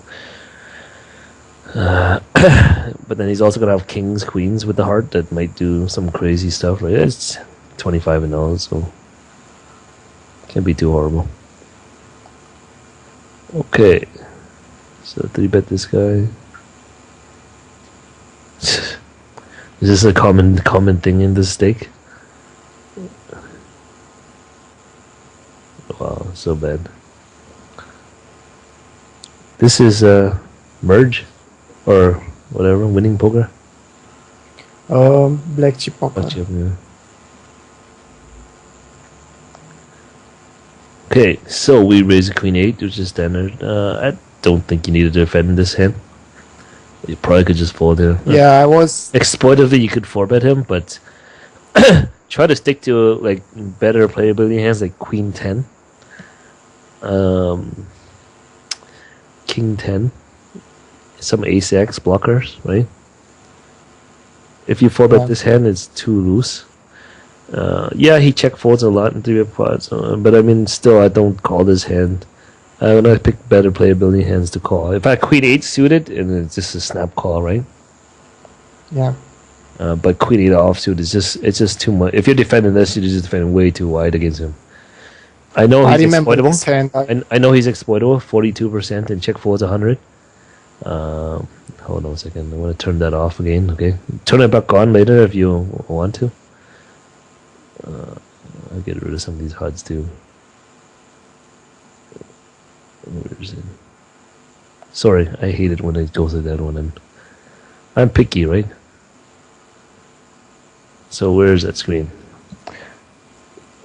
but then he's also gonna have kings, queens with the heart that might do some crazy stuff. Right? It's 25 and all, so can't be too horrible. Okay, so 3-bet this guy. Is this a common thing in this stake? Wow, so bad. This is merge or whatever, winning poker. Black chip poker. Watch it, yeah. Okay, so we raise a queen 8, which is standard. I don't think you need to defend this hand. You probably could just fold here. Yeah, I was. Exploitively, you could 4-bet him, but try to stick to like better playability hands like queen 10, king 10, some ace x blockers, right? If you 4-bet Yeah. this hand, it's too loose. Yeah, he check folds a lot in 3-bet pots, but I mean, still, I don't call this hand. I would not pick better playability hands to call. If I queen 8 suited, and it's just a snap call, right? Yeah. But queen 8 offsuit is just too much. If you're defending this, you're just defending way too wide against him. I know I he's remember this exploitable. hand. I know he's exploitable, 42%, and check folds 100. Hold on a second. I want to turn that off again. Okay, turn it back on later if you want to. I'll get rid of some of these HUDs too. Where is it? Sorry, I hate it when it goes like that when I'm picky, right? So where is that screen?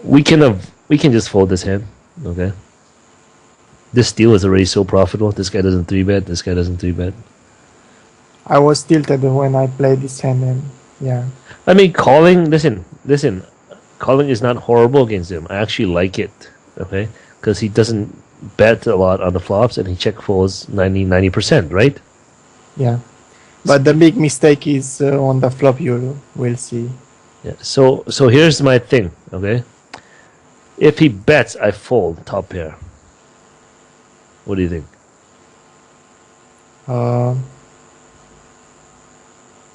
We can just fold this hand, okay? This deal is already so profitable. This guy doesn't 3-bet. This guy doesn't 3-bet. I was tilted when I played this hand, and yeah. I mean, calling. Listen. Calling is not horrible against him. I actually like it, okay? Because he doesn't bet a lot on the flops, and he check folds 90%, right? Yeah. But the big mistake is on the flop. You will see. Yeah. So here's my thing, okay? If he bets, I fold top pair. What do you think?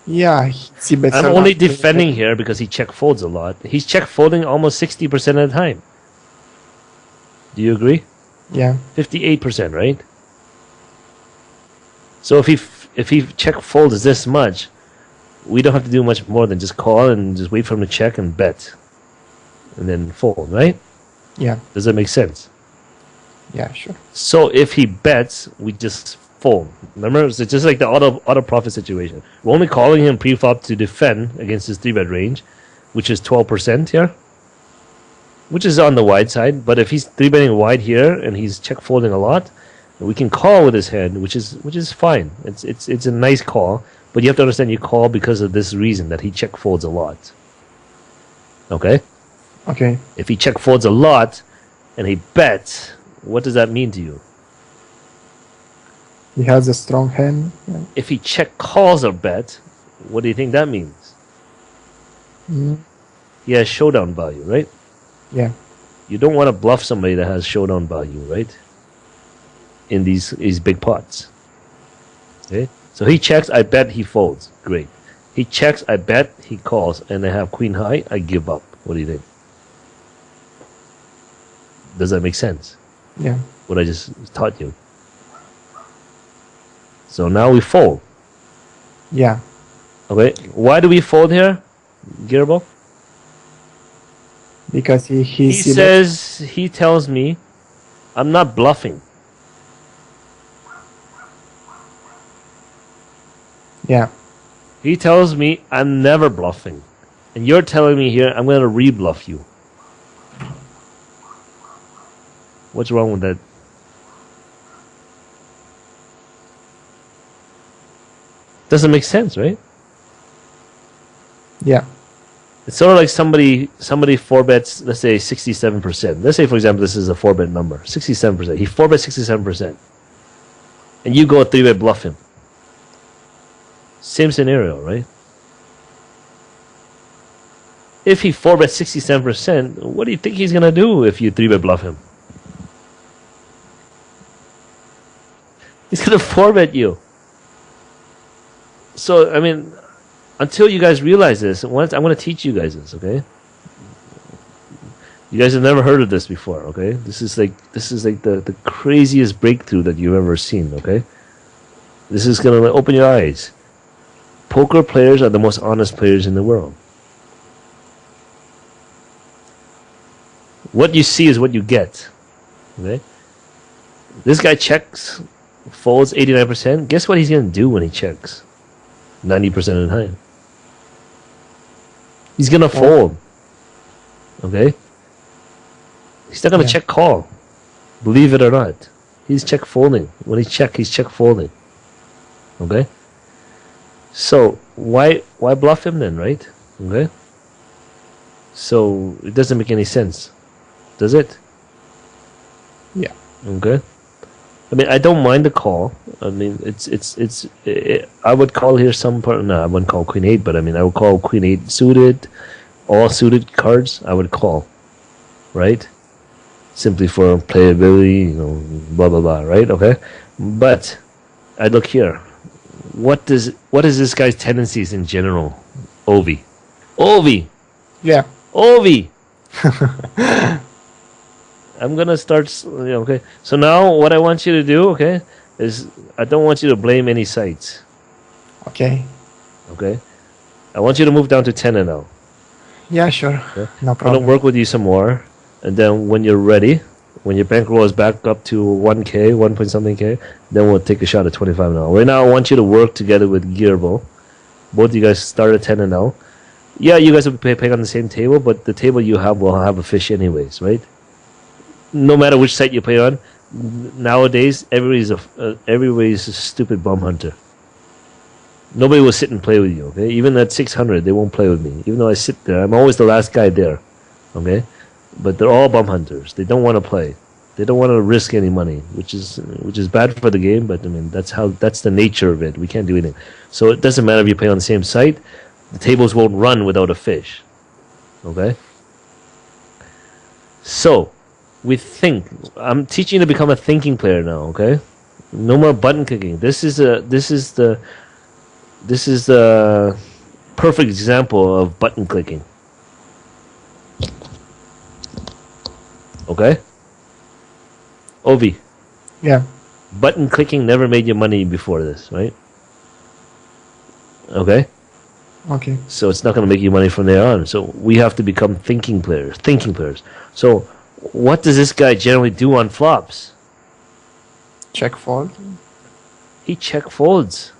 Yeah, he bets I'm a only lot. defending here because he check folds a lot. He's check folding almost 60% of the time. Do you agree? Yeah. 58%, right? So if he check folds this much, we don't have to do much more than just call and just wait for him to check and bet, and then fold, right? Yeah. Does that make sense? Yeah. Sure. So if he bets, we just fold. Remember, it's just like the auto profit situation. We're only calling him pre-flop to defend against his 3-bet range, which is 12% here, which is on the wide side. But if he's 3-betting wide here and he's check folding a lot, we can call with his hand, which is fine. It's a nice call, but you have to understand you call because of this reason that he check folds a lot. Okay. Okay. If he check folds a lot and he bets, what does that mean to you? He has a strong hand. Yeah. If he check calls or bet, what do you think that means? Mm, He has showdown value, right? yeah. You don't want to bluff somebody that has showdown value, right? In these big pots. Okay? So he checks, I bet, he folds. Great. He checks, I bet, he calls, and I have queen high, I give up. What do you think? Does that make sense? Yeah. What I just taught you. So now we fold. Yeah. Okay? Why do we fold here, Gearball? Because He tells me, I'm not bluffing. Yeah. He tells me I'm never bluffing. And you're telling me here I'm going to re-bluff you. What's wrong with that? Doesn't make sense, right? Yeah. It's sort of like somebody four bets, let's say 67%. Let's say, for example, this is a four bet number, 67%. He four bets 67%, and you go three bet bluff him. Same scenario, right? If he four bets 67%, what do you think he's gonna do if you three bet bluff him? He's gonna four bet you. So I mean, until you guys realize this, once I'm going to teach you guys this, okay? You guys have never heard of this before, okay? This is like the craziest breakthrough that you've ever seen, okay? This is going to open your eyes. Poker players are the most honest players in the world. What you see is what you get, okay? This guy checks, folds 89%. Guess what he's going to do when he checks? 90% of the time. He's gonna fold. Okay? He's not gonna check call. Believe it or not. He's check folding. When he check, he's check folding. Okay? So why bluff him then, right? Okay? So it doesn't make any sense. Does it? Yeah. Okay. I mean, I don't mind the call. I mean, I would call here some part. No, I wouldn't call Queen 8, but I mean, I would call Queen 8 suited, all suited cards. I would call, right? Simply for playability, blah blah blah, right? Okay, but I look here. What is this guy's tendencies in general? Ovi. Yeah. Ovi. I'm gonna start. Okay. So now, what I want you to do, okay, is I don't want you to blame any sites. Okay. Okay. I want you to move down to 10 and 0. Yeah, sure. Okay? No I'm problem. gonna work with you some more, and then when you're ready, when your bankroll is back up to 1K, 1 point something K, then we'll take a shot at 25 and 0. Right now, I want you to work together with Gearbo. Both of you guys start at 10 and 0. Yeah, you guys will be paying on the same table, but the table you have will have a fish anyways, right? No matter which site you play on, nowadays everybody's a stupid bum hunter. Nobody will sit and play with you. Okay, even at 600, they won't play with me. Even though I sit there, I'm always the last guy there. Okay, but they're all bum hunters. They don't want to play. They don't want to risk any money, which is bad for the game. But I mean, that's the nature of it. We can't do anything. So it doesn't matter if you play on the same site. The tables won't run without a fish. Okay. So we think. I'm teaching you to become a thinking player now. Okay. No more button clicking. This is the perfect example of button clicking. Okay? Ovi, Yeah. button clicking never made you money before this, right? Okay? Okay. So it's not going to make you money from there on. So we have to become thinking players. So what does this guy generally do on flops? Check fold. He check folds.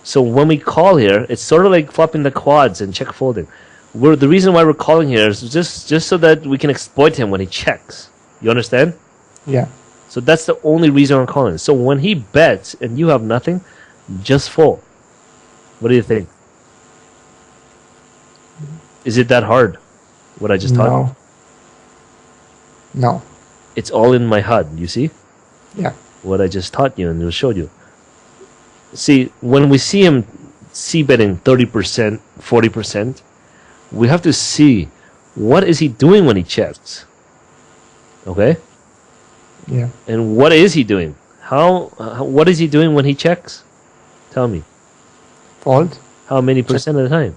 So when we call here, it's sort of like flopping the quads and check folding. The reason why we're calling here is just so that we can exploit him when he checks. You understand? Yeah. So that's the only reason I'm calling. So when he bets and you have nothing, just fold. What do you think? Is it that hard? What I just taught? No. It's all in my HUD, you see? Yeah. What I just taught you and showed you. See, when we see him c-betting 30%, 40%, we have to see what is he doing when he checks. Okay? Yeah. And what is he doing? What is he doing when he checks? Tell me. Fold. How many percent of the time?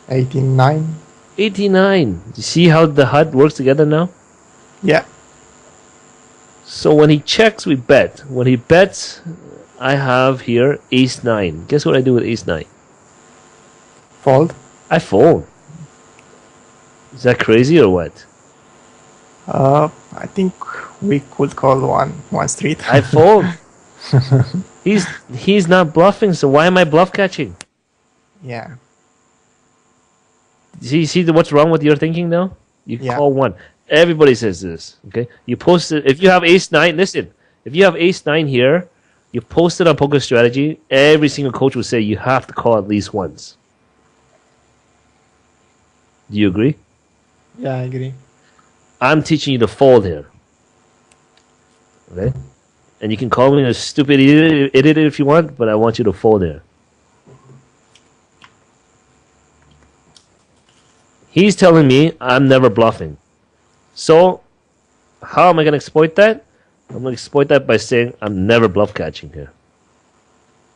89. 89. You see how the HUD works together now? Yeah. So when he checks, we bet. When he bets, I have here ace 9. Guess what I do with ace 9? Fold. I fold. Is that crazy or what? I think we could call one street. I fold. He's not bluffing, so why am I bluff catching? Yeah. See what's wrong with your thinking now? You Yeah. call one. Everybody says this. Okay, you post it. If you have ace 9, listen. If you have ace 9 here, you post it on Poker Strategy. Every single coach will say you have to call at least once. Do you agree? Yeah, I agree. I'm teaching you to fold here. Okay? And you can call me a stupid idiot if you want, but I want you to fold here. He's telling me I'm never bluffing. So, how am I going to exploit that? I'm going to exploit that by saying I'm never bluff catching here.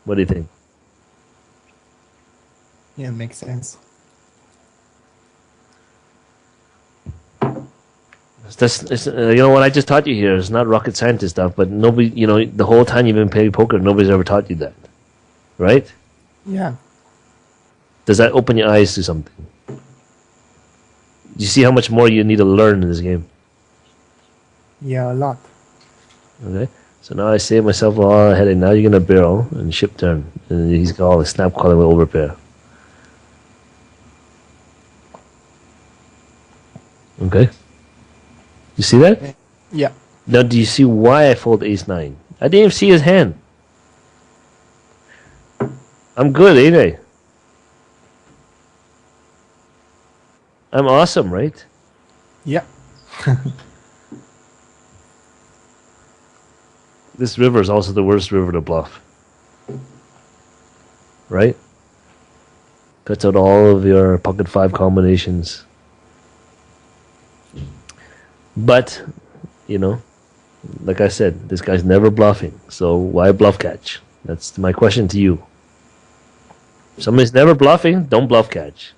What do you think? Yeah, makes sense. You know what I just taught you here is not rocket scientist stuff, but nobody, the whole time you've been playing poker, nobody's ever taught you that, right? Yeah. Does that open your eyes to something? You see how much more you need to learn in this game. Yeah, a lot. Okay, so now I say to myself, oh, headache. Now you're gonna barrel and ship turn, and he's got all the snap calling with overpair. Okay, you see that? Yeah. Now, do you see why I fold ace nine? I didn't even see his hand. I'm good, ain't I? I'm awesome, right? Yeah. This river is also the worst river to bluff. Right? Cuts out all of your pocket five combinations. But, like I said, this guy's never bluffing. So why bluff catch? That's my question to you. If somebody's never bluffing, don't bluff catch.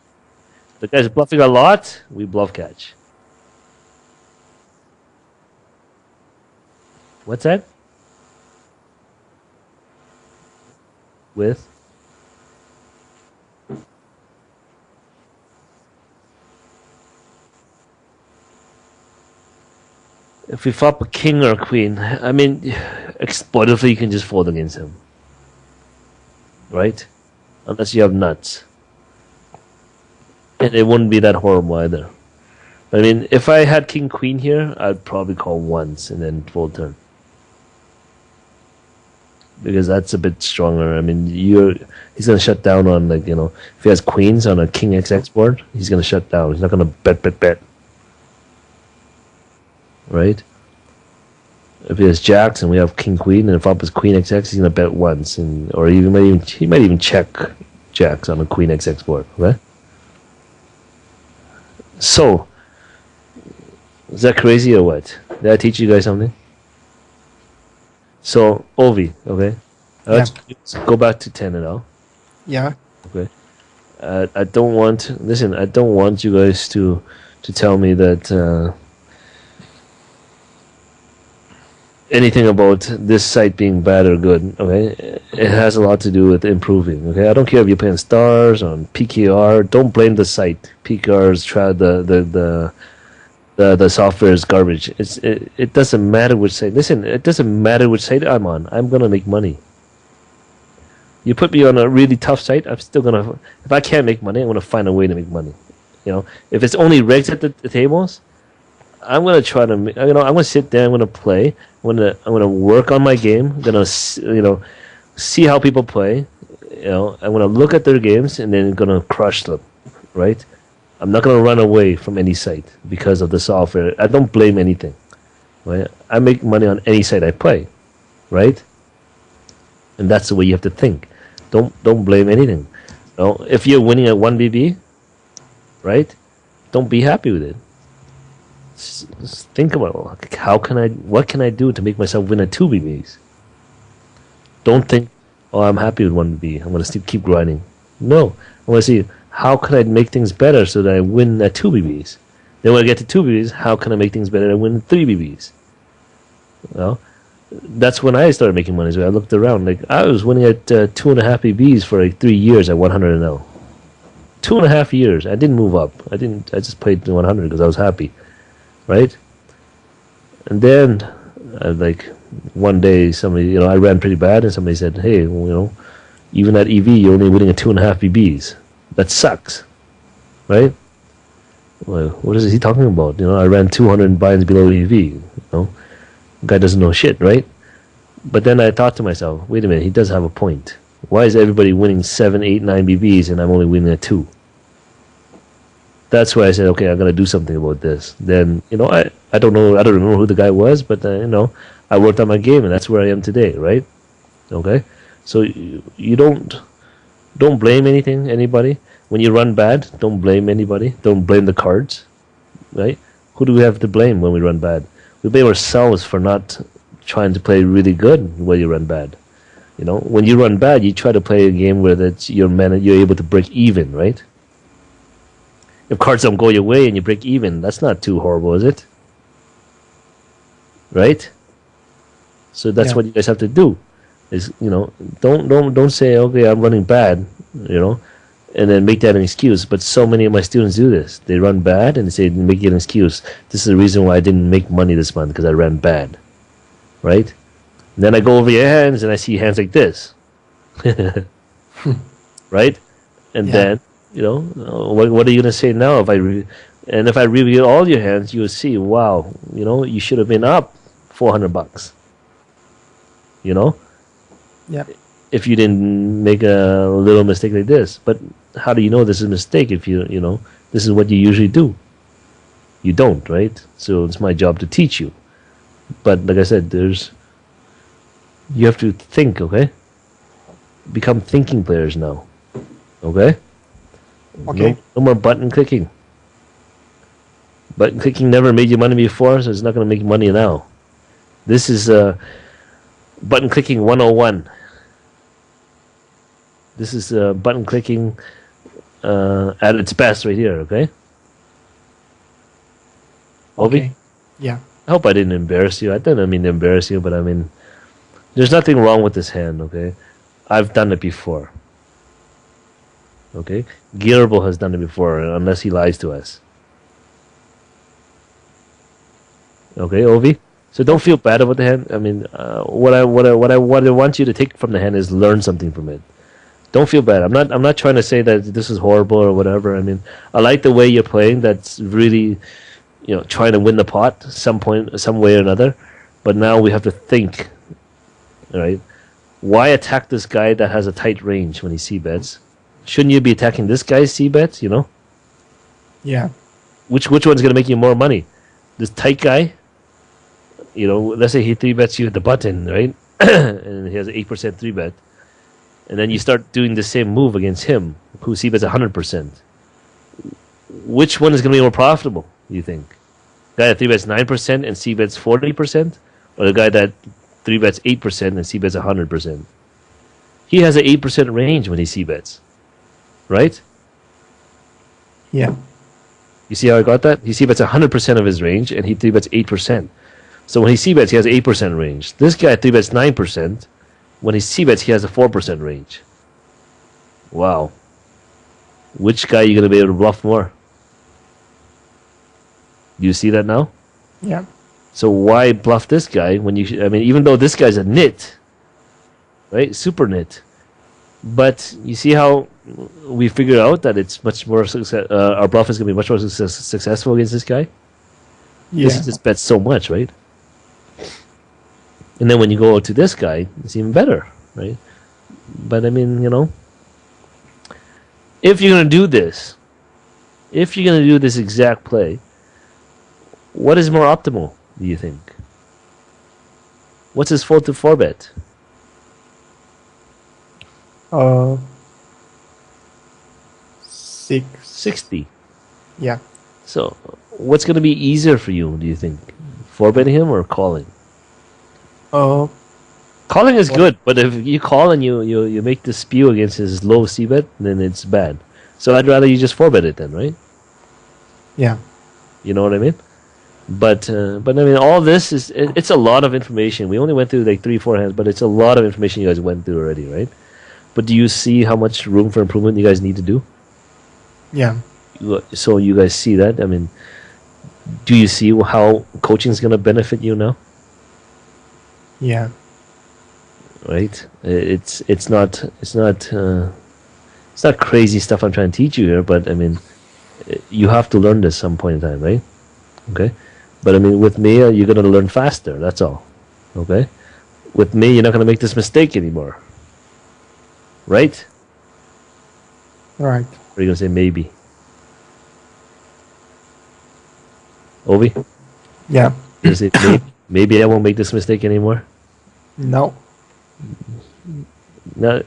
The guy's bluffing a lot, we bluff catch. What's that? With? If we flop a king or a queen, I mean, exploitatively you can just fold against him. Right? Unless you have nuts. And it wouldn't be that horrible either. I mean, if I had king queen here, I'd probably call once and then fold turn. Because that's a bit stronger. I mean, he's gonna shut down on if he has queens on a king XX board, he's gonna shut down. He's not gonna bet. Right? If he has jacks and we have king queen, and if up is queen XX, he's gonna bet once, or he might even check jacks on a queen XX board. Okay. So, is that crazy or what? Did I teach you guys something? So, Ovi, okay? Let's go back to 10 and all. Yeah. Okay. I don't want you guys to tell me that anything about this site being bad or good, okay? It has a lot to do with improving, okay? I don't care if you're playing stars on PKR. Don't blame the site. PKR's the software is garbage. It doesn't matter which site. Listen, it doesn't matter which site I'm on. I'm gonna make money. You put me on a really tough site, I'm still gonna. If I can't make money, I'm gonna find a way to make money. If it's only regs at the tables, I'm gonna try to. I'm gonna sit there. I'm gonna play. I'm gonna work on my game. I'm gonna see how people play. I'm gonna look at their games and then gonna crush them, right? I'm not gonna run away from any site because of the software. I don't blame anything, right? I make money on any site I play, right? And that's the way you have to think. Don't blame anything. If you're winning at 1 BB, right? Don't be happy with it. Just think about what can I do to make myself win at 2 BBs? Don't think, oh, I'm happy with 1 BB. I'm gonna keep grinding. No, I want to see how can I make things better so that I win at 2 BBs. Then when I get to 2 BBs, how can I make things better and win at 3 BBs? That's when I started making money. So I looked around, I was winning at 2.5 BBs for 3 years at 100 0. 2.5 years. I didn't move up. I just played 100 because I was happy, right? And then, one day, somebody, I ran pretty bad, and somebody said, "Hey, even at EV, you're only winning at 2.5 BBs. That sucks, right?" Well, what is he talking about? I ran 200 binds below EV. Guy doesn't know shit, right? But then I thought to myself, wait a minute, he does have a point. Why is everybody winning 7, 8, 9 BBs and I'm only winning at 2? that's why I said, okay, I'm gonna do something about this. Then I don't remember who the guy was, but I worked on my game, and that's where I am today, right? Okay, so you don't blame anybody. When you run bad, don't blame anybody. Don't blame the cards, right? Who do we have to blame when we run bad? We blame ourselves for not trying to play really good when you run bad. When you run bad, you try to play a game where you're able to break even, right? If cards don't go your way and you break even, that's not too horrible, is it? Right? So that's Yeah. what you guys have to do. Is don't say, okay, I'm running bad, and then make that an excuse. But so many of my students do this. They run bad and they say, make it an excuse. This is the reason why I didn't make money this month, because I ran bad, right? And then I go over your hands and I see hands like this, right? And Yeah. then what are you gonna say now? If I review all your hands, you will see, wow, you should have been up $400. Yeah. If you didn't make a little mistake like this. But how do you know this is a mistake if this is what you usually do? You don't, right? So it's my job to teach you. But like I said, you have to think, okay? Become thinking players now, okay? Okay. No more button clicking. Button clicking never made you money before, so it's not going to make you money now. This is button clicking 101. This is button clicking at its best right here, okay? Obi? Okay. Yeah. I hope I didn't embarrass you. I didn't mean to embarrass you, but I mean, there's nothing wrong with this hand, okay? I've done it before. Okay? Guillermo has done it before, unless he lies to us. Okay, Ovi? So don't feel bad about the hand. I mean, what I want you to take from the hand is learn something from it. Don't feel bad. I'm not trying to say that this is horrible or whatever. I mean, I like the way you're playing. That's really, trying to win the pot some way or another. But now we have to think, right? Why attack this guy that has a tight range when he c-bets? Shouldn't you be attacking this guy's c-bets? Yeah. Which one's gonna make you more money? This tight guy. Let's say he 3-bets you at the button, right? And he has an 8% 3-bet. And then you start doing the same move against him, who c-bets 100%. Which one is going to be more profitable, do you think? Guy that 3-bets 9% and c-bets 40%? Or the guy that 3-bets 8% and c-bets 100%? He has an 8% range when he c-bets. Right? Yeah. You see how I got that? He c-bets 100% of his range, and he 3-bets 8%. So when he c-bets, he has 8% range. This guy 3-bets 9%. When he c-bets, he has a 4% range. Wow. Which guy are you going to be able to bluff more? Do you see that now? Yeah. So why bluff this guy when even though this guy's a nit, right? Super nit. But you see how we figured out that it's much more our bluff is going to be much more successful against this guy? Yeah. This just bets so much, right? And then when you go to this guy, it's even better, right? But I mean, if you're going to do this, exact play, what is more optimal, do you think? What's his 4-4 bet? Uh, 60. Yeah. So what's going to be easier for you, do you think? 4-betting him or calling? Calling is good, but if you call and you make the spew against his low c-bet, then it's bad. So I'd rather you just 4-bet it then, right? Yeah. You know what I mean? But I mean, all this it's a lot of information. We only went through like 3-4 hands, but it's a lot of information you guys went through already, right? But do you see how much room for improvement you guys need to do? Yeah. So you guys see that? I mean, do you see how coaching is going to benefit you now? Yeah. Right? It's not crazy stuff I'm trying to teach you here, but I mean, you have to learn this some point in time, right? Okay. But I mean, with me, you're going to learn faster. That's all. Okay. With me, you're not going to make this mistake anymore. Right? Right. Or are you going to say maybe? Ovi, Yeah. is it maybe I won't make this mistake anymore? No. Now,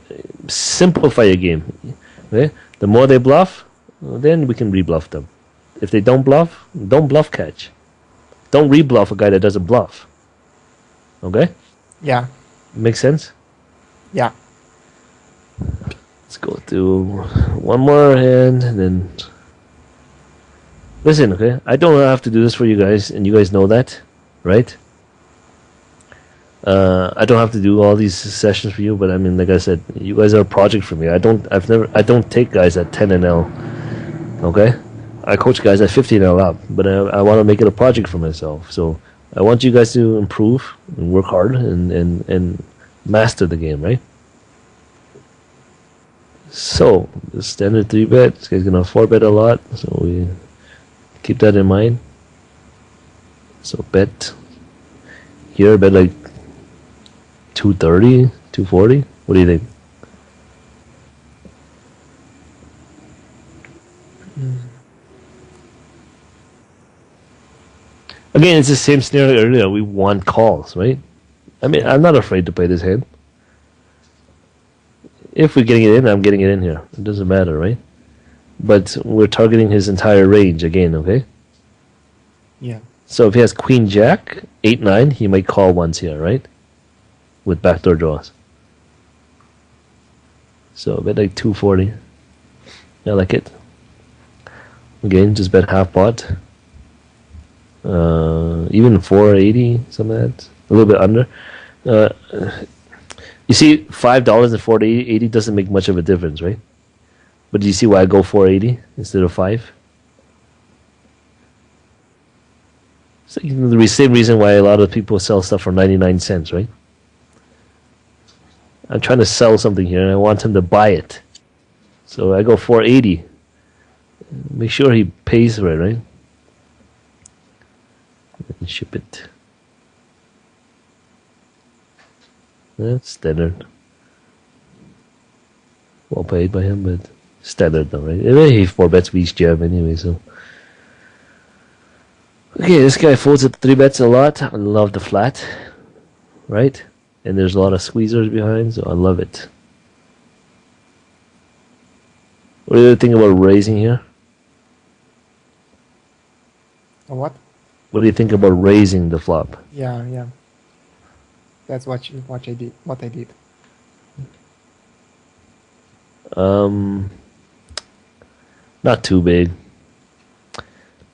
simplify your game. Okay? The more they bluff, then we can rebluff them. If they don't bluff catch. Don't rebluff a guy that doesn't bluff. Okay? Yeah. Makes sense? Yeah. Let's go through one more hand and then. Listen, okay? I don't have to do this for you guys, and you guys know that, right? I don't have to do all these sessions for you, but I mean, like I said, you guys are a project for me. I don't take guys at 10 NL, okay? I coach guys at 15 NL up, but I want to make it a project for myself. So I want you guys to improve and work hard and master the game, right? So the standard 3-bet, this guy's gonna 4-bet a lot, so we keep that in mind. So bet here, bet like 230, 240. What do you think? Again, it's the same scenario earlier. We want calls, right? I mean, I'm not afraid to play this hand. If we're getting it in, I'm getting it in here. It doesn't matter, right? But we're targeting his entire range again, okay? Yeah. So if he has Queen Jack, 8-9, he might call once here, right? With backdoor draws. So bet like 240. I like it. Again, just bet half pot. Even 480, something like that. A little bit under. You see, $5 and 480 doesn't make much of a difference, right? But do you see why I go 480 instead of 5? It's like the same reason why a lot of people sell stuff for 99 cents, right? I'm trying to sell something here and I want him to buy it. So I go 480. Make sure he pays for it, right? And ship it. That's standard. Well paid by him, but standard though, right? He 4-bets each jab anyway, so. Okay, this guy folds at 3-bets a lot. I love the flat, right? And there's a lot of squeezers behind, so I love it. What do you think about raising here? What? What do you think about raising the flop? Yeah, yeah. That's what I did. What I did. Not too big.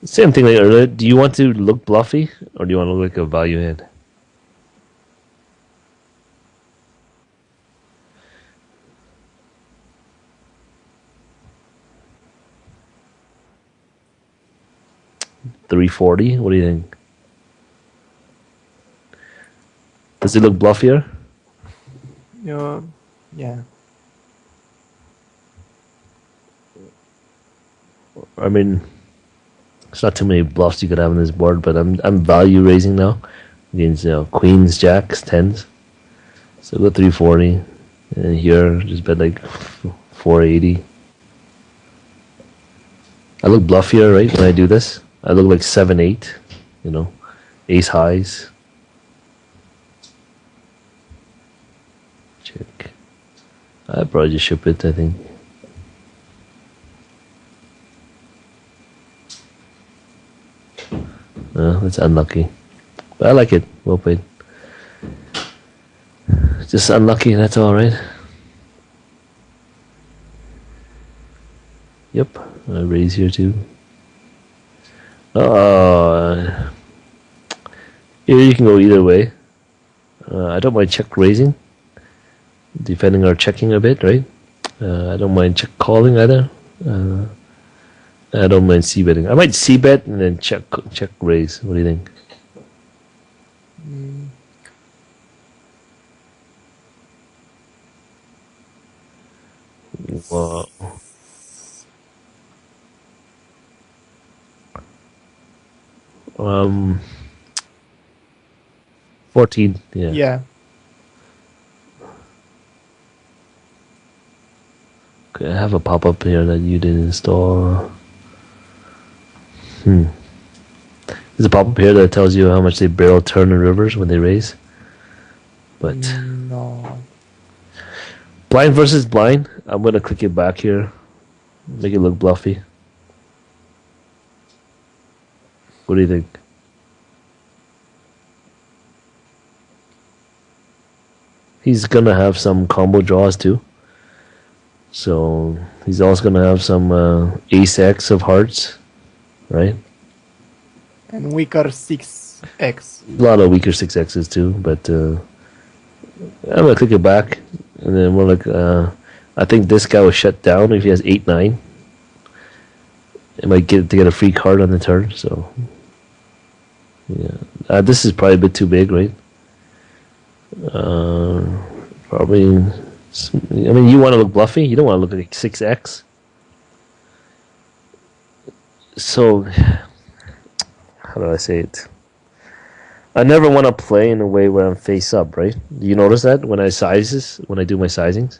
Same thing like earlier. Do you want to look bluffy, or do you want to look like a value hand? $340. What do you think? Does it look bluffier? Yeah. I mean, it's not too many bluffs you could have on this board, but I'm value raising now against queens, jacks, tens. So go 340, and here just bet like 480. I look bluffier, right? When I do this, I look like 7-8. Ace highs. Check. I probably just ship it, I think. That's unlucky. But I like it. Well played. Just unlucky, that's all, right? Yep. I raise here too. Here you can go either way. I don't mind check raising, defending or checking a bit, right? I don't mind check calling either. I don't mind c-betting. I might c-bet and then check raise. What do you think? Wow. Um, 14. Yeah. Yeah. Okay, I have a pop-up here that you didn't install. There's a pop-up here that tells you how much they barrel turn in rivers when they raise. But No. blind versus blind, I'm gonna click it back here, make it look bluffy. What do you think? He's gonna have some combo draws too. So he's also gonna have some ace X of hearts, right? And weaker 6x. A lot of weaker 6Xs too, but I'm gonna click it back, and then we're like, I think this guy will shut down if he has 8-9. It might get to get a free card on the turn, so yeah. This is probably a bit too big, right? Probably. I mean, you want to look bluffy. You don't want to look like 6x. So, how do I say it? I never want to play in a way where I'm face up, right? Do you notice that when I do my sizings?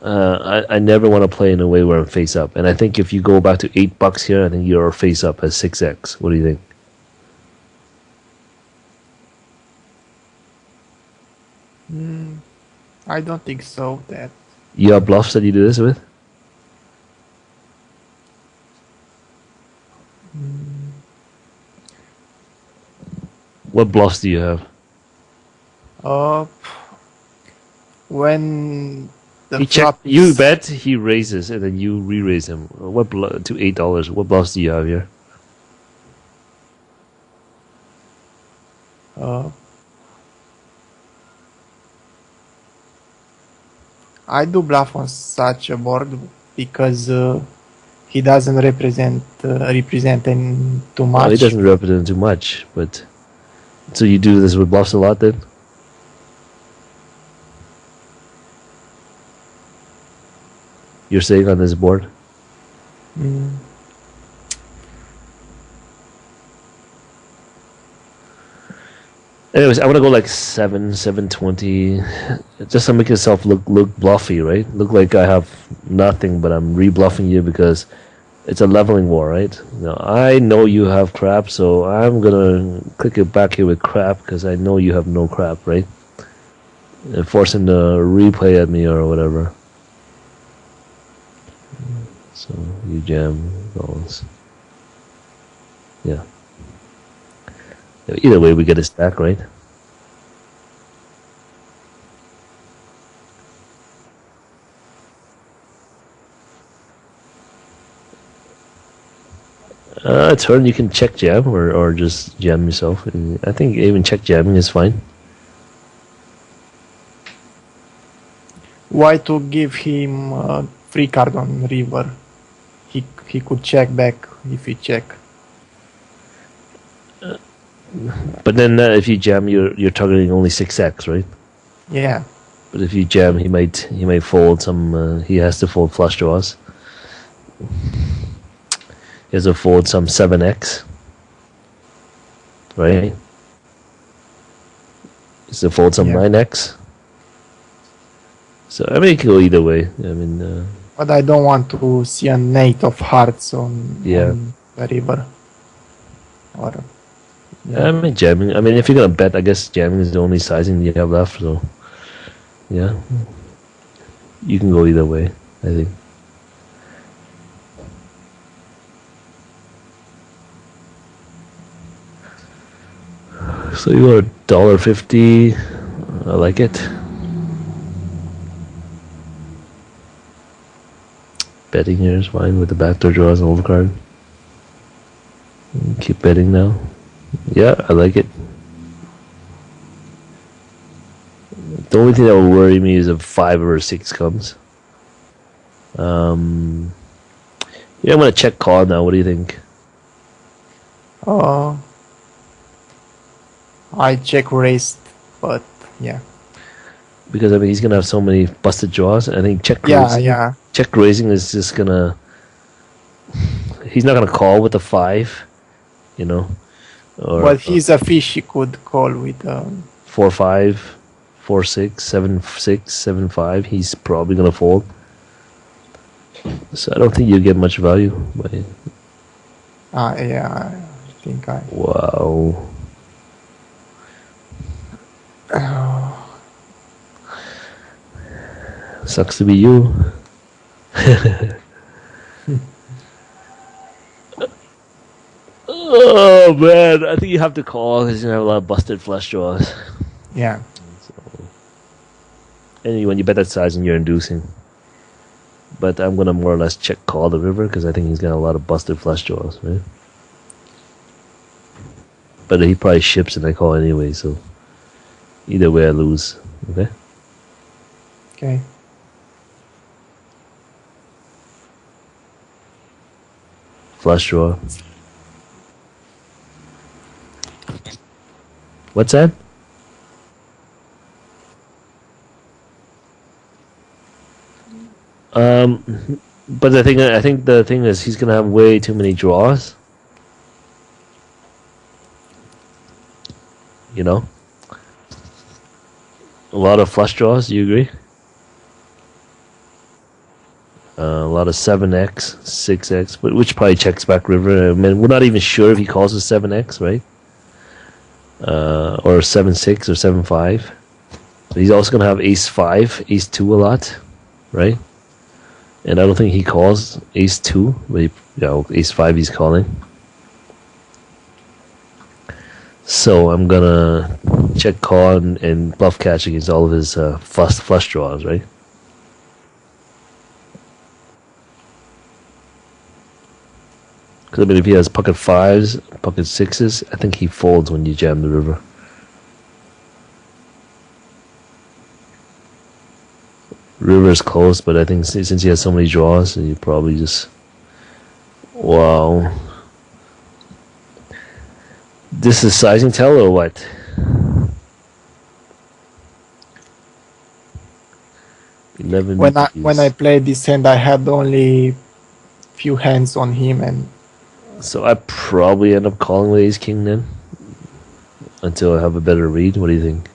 I never want to play in a way where I'm face up. And I think if you go back to $8 here, I think you're face up as 6x. What do you think? I don't think so. That You have bluffs that you do this with? What bluffs do you have? When the He check, flop you is, bet, he raises, and then you re-raise him. What to $8? What bluffs do you have here? I do bluff on such a board because he doesn't represent too much. Well, he doesn't represent too much, but so you do this with bluffs a lot then? You're saying on this board? Anyways, I want to go like 720, just to make yourself look bluffy, right? Look like I have nothing, but I'm re-bluffing you because it's a leveling war, right? Now I know you have crap, so I'm gonna click it back here with crap because I know you have no crap, right? And force him to replay at me or whatever. So you jam those. Yeah. Either way, we get a stack, right? Turn you can check jam or just jam yourself. I think even check jamming is fine. Why to give him a free card on river? He could check back if he check. But then if you jam, you're targeting only 6x, right? Yeah. But if you jam, he might fold some. He has to fold flush draws. He has to fold some 7x, right? He has to fold some 9x. So I mean, it can go either way. I mean, but I don't want to see an 8 of hearts on the river. Or I mean, jamming. I mean, if you're gonna bet, I guess jamming is the only sizing you have left. So, yeah, you can go either way. I think. So you got $1.50. I like it. Betting here is fine with the backdoor draws and overcard. Keep betting now. Yeah, I like it. The only thing that will worry me is if 5 or 6 comes. Yeah, I'm gonna check call now. What do you think? I check raised, but yeah. Because I mean, he's gonna have so many busted draws. I think check raising. Yeah. Check raising is just gonna. He's not gonna call with a 5, you know. Or, but he's a fish. He could call with 4-5, 4-6, 7-6, 7-5. He's probably gonna fold. So I don't think you get much value by it. Yeah, I think I. Wow. Sucks to be you. Oh man, I think you have to call because you have a lot of busted flush draws. Yeah. And when you bet that size and you're inducing. But I'm gonna more or less check call the river because I think he's got a lot of busted flush draws, right? But he probably ships and I call anyway, so either way I lose. Okay? Okay. Flush draw. What's that? But I think the thing is he's gonna have way too many draws. You know? A lot of flush draws, do you agree? A lot of 7x, 6x, which probably checks back river. I mean, we're not even sure if he calls a 7x, right? Or 7-6 or 7-5. But he's also gonna have ace-5, ace-2 a lot, right? And I don't think he calls ace-2, but ace-5 he's calling. So I'm gonna check call and bluff catch against all of his flush draws, right? Because I mean, if he has pocket 5s, pocket 6s, I think he folds when you jam the river. River's close, but I think since he has so many draws, he probably just... Wow. This is sizing tell or what? When I played this hand, I had only few hands on him, and so I probably end up calling with ace king then, until I have a better read. What do you think?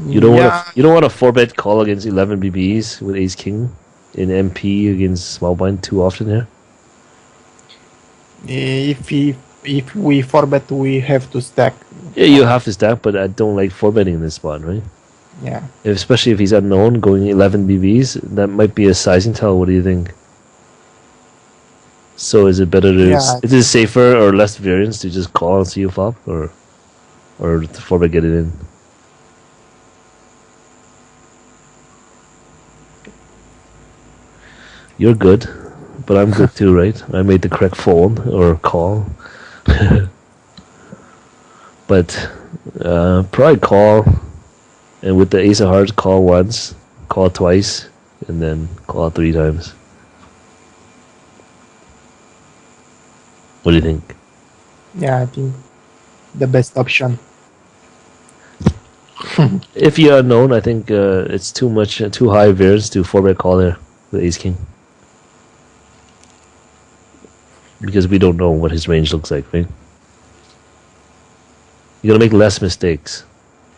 You don't want to 4-bet call against 11 BBs with ace king in MP against small blind too often here. if we 4-bet, we have to stack. Yeah, you have to stack, but I don't like 4-betting in this spot, right? Yeah. Especially if he's unknown, going 11 BBs, that might be a sizing tell. What do you think? So is it better to... Yeah. Is it safer or less variance to just call and see you flop, or to 4-bet get it in? You're good, but I'm good too, right? I made the correct fold or call. But probably call, and with the ace of hearts, call once, call twice, and then call 3 times. What do you think? Yeah, I think the best option. If you're unknown, I think it's too high variance to 4-bet call there with ace king. Because we don't know what his range looks like, right? You're gonna make less mistakes.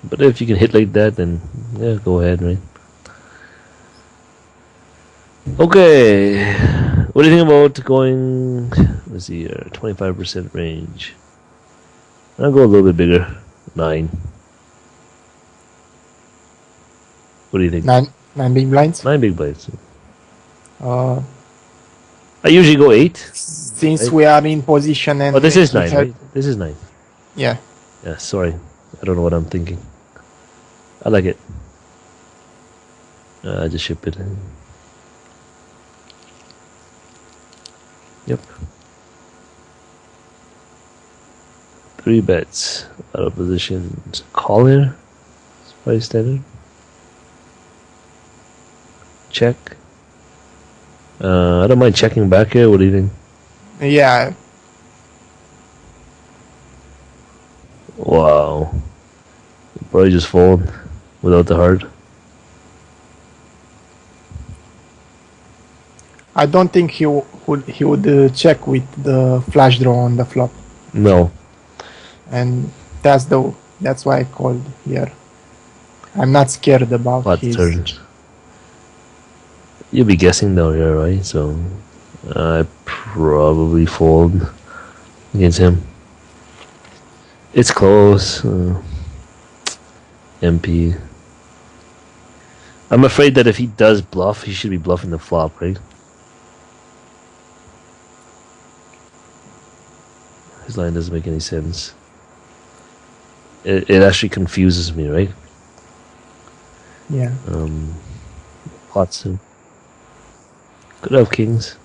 But if you can hit like that, then yeah, go ahead, right? Okay. What do you think about going, let's see here, 25% range? I'll go a little bit bigger. 9. What do you think? 9 big blinds. 9 big blinds. I usually go 8. Since right? we are in position and... Oh, this is 9, right? This is 9. Yeah. Yeah, sorry. I don't know what I'm thinking. I like it. I just ship it. Yep. 3 bets. Out of position. Call here. It's probably standard. Check. I don't mind checking back here. What do you think? Yeah. Wow. Probably just fold without the heart. I don't think he would check with the flash draw on the flop, No. and that's why I called here. I'm not scared about Pot his turn. You'll be guessing though here, right? So I probably fold. against him. It's close. MP. I'm afraid that if he does bluff, he should be bluffing the flop, right? His line doesn't make any sense. It actually confuses me, right? Yeah. Pots him. Could have kings.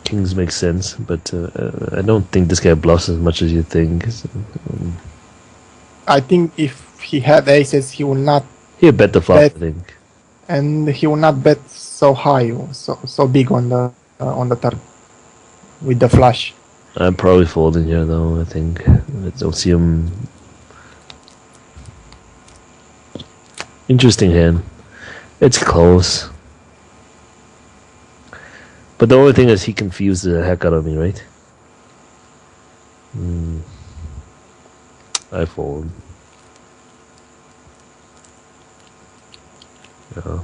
Kings make sense, but I don't think this guy bluffs as much as you think. I think if he had aces, he will not, He'll bet the flop, Bet. I think. and he will not bet so high, so big on the turn with the flush. I'm probably folding here, though, I think. I don't see him. Interesting hand. It's close. But the only thing is he confused the heck out of me, right? I fold. Yeah.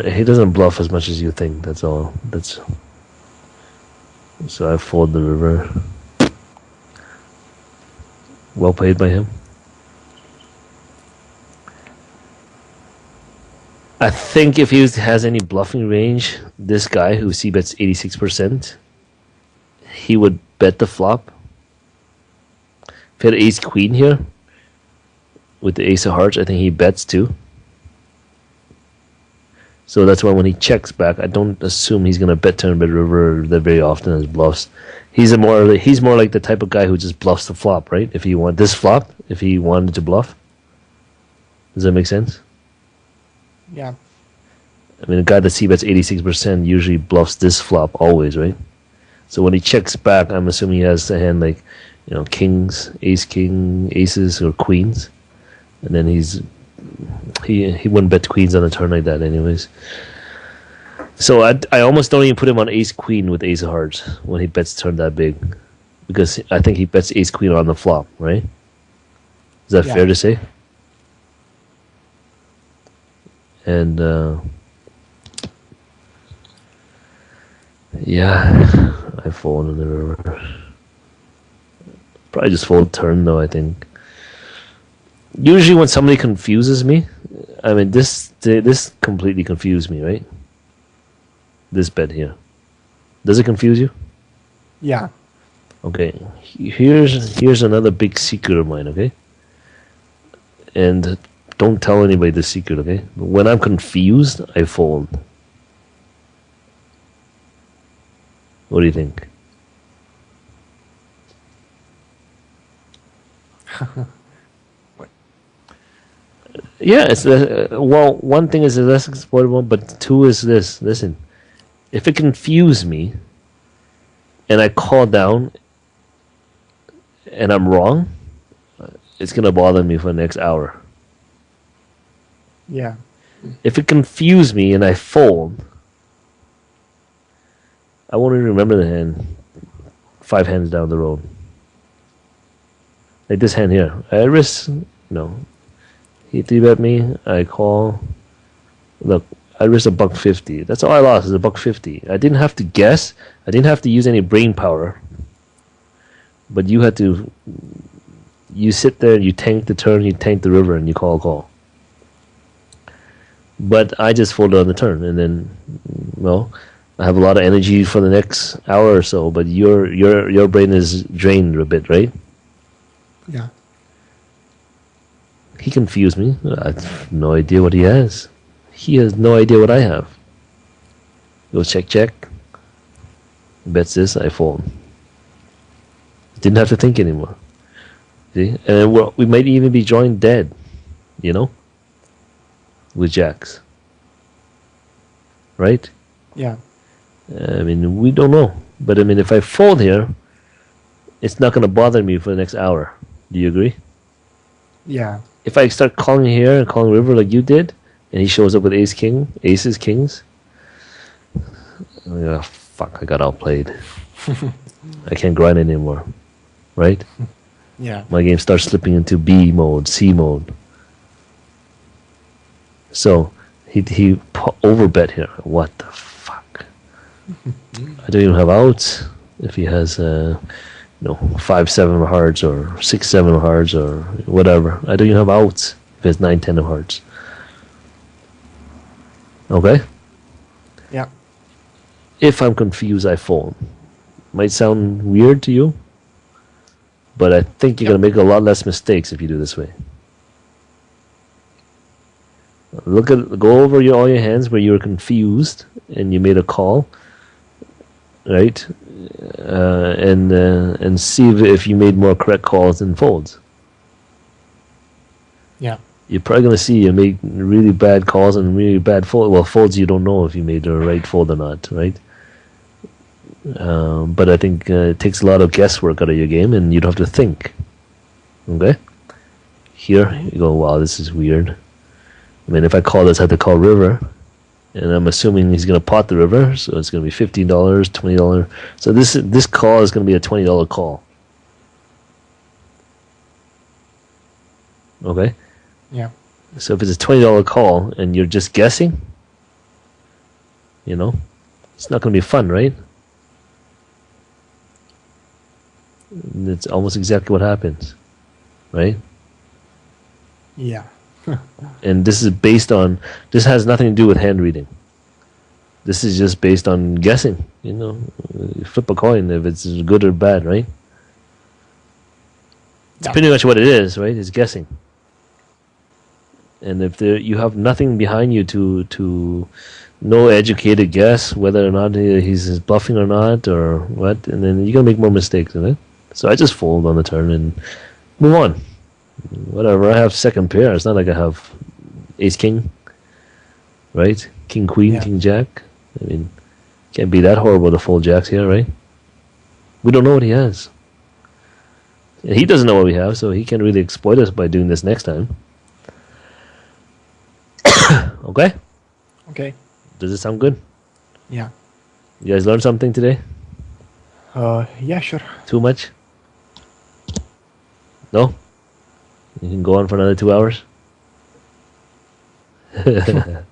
He doesn't bluff as much as you think, that's all. So I fold the river. Well played by him. I think if he has any bluffing range, this guy who c-bets 86%, he would bet the flop. If he had ace queen here, with the ace of hearts, I think he bets too. So that's why when he checks back, I don't assume he's gonna bet turn bet river that very often as bluffs. He's more like the type of guy who just bluffs the flop, right? If he want this flop, if he wanted to bluff. Does that make sense? Yeah. I mean, a guy that c-bets 86% usually bluffs this flop always, right? So when he checks back, I'm assuming he has a hand like, kings, ace, king, aces, or queens, and then he wouldn't bet queens on a turn like that, anyways. So I almost don't even put him on ace queen with ace of hearts when he bets turn that big, because I think he bets ace queen on the flop, right? Is that fair to say? And yeah, I fold in the river. Probably just fold turn though, I think. Usually when somebody confuses me, I mean this completely confused me, right? This bet here. Does it confuse you? Yeah. Okay. Here's another big secret of mine, okay? And don't tell anybody the secret, okay? When I'm confused, I fold. What do you think? Yeah, it's well. One thing is less exploitable, but two is this. Listen, if it confuses me, and I call down, and I'm wrong, it's gonna bother me for the next hour. Yeah. If it confuses me and I fold, I won't even remember the hand 5 hands down the road. Like this hand here. I risk, he 3-bet me, I call. Look, I risked $1.50. That's all I lost, is $1.50. I didn't have to guess. I didn't have to use any brain power. But you had to, you sit there, you tank the turn, you tank the river, and you call a call. But I just folded on the turn, and then, I have a lot of energy for the next hour or so. But your brain is drained a bit, right? Yeah. He confused me. I have no idea what he has. He has no idea what I have. Go check. Bets this, I fold. Didn't have to think anymore. See, and we might even be drawing dead, with jacks. Right? Yeah. I mean, we don't know. But I mean, if I fold here, it's not going to bother me for the next hour. Do you agree? Yeah. If I start calling here and calling river like you did, and he shows up with ace king, aces, kings, fuck, I got outplayed. I can't grind anymore. Right? Yeah. My game starts slipping into B mode, C mode. So He overbet here. What the fuck? I don't even have outs if he has 5-7 of hearts or 6-7 of hearts or whatever. I don't even have outs if it's 9-10 of hearts. Okay? Yeah. If I'm confused, I fold. Might sound weird to you, but I think you're going to make a lot less mistakes if you do this way. Go over all your hands where you were confused and you made a call, right? And see if you made more correct calls than folds. Yeah. You're probably going to see you make really bad calls and really bad folds. Well, folds you don't know if you made the right fold or not, right? But I think it takes a lot of guesswork out of your game, and you'd have to think. Okay? Here, you go, wow, this is weird. I mean, if I call this, I have to call river, and I'm assuming he's going to pot the river, so it's going to be $15, $20. So this call is going to be a $20 call. Okay? Yeah. So if it's a $20 call and you're just guessing, it's not going to be fun, right? And it's almost exactly what happens, right? Yeah. And this has nothing to do with hand reading. This is just based on guessing, You flip a coin if it's good or bad, right? It's pretty much what it is, right? It's guessing. And if you have nothing behind you to no educated guess whether or not he's bluffing or not or what, and then you're going to make more mistakes in it. So I just fold on the turn and move on. Whatever, I have second pair. It's not like I have ace king, right? King queen, king jack. I mean, can't be that horrible to fold jacks here, right? We don't know what he has. And he doesn't know what we have, so he can't really exploit us by doing this next time. Okay? Okay. Does it sound good? Yeah. You guys learned something today? Yeah, sure. Too much? No? You can go on for another 2 hours? Okay,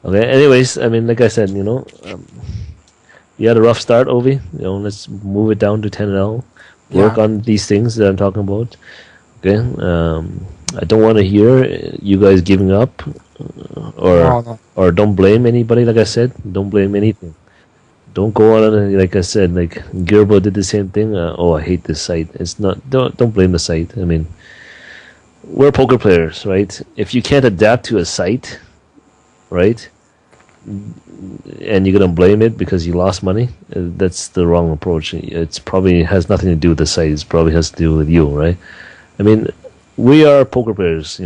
anyways, I mean, like I said, you had a rough start, Ovi. Let's move it down to 10L. Work on these things that I'm talking about. Okay? I don't want to hear you guys giving up or don't blame anybody, like I said. Don't blame anything. Don't go on and, like I said, like Gerbo did the same thing. I hate this site. It's not. Don't blame the site. I mean, we're poker players, right? If you can't adapt to a site, right, and you're gonna blame it because you lost money, that's the wrong approach. It's probably has nothing to do with the site. It probably has to do with you, right? I mean, we are poker players.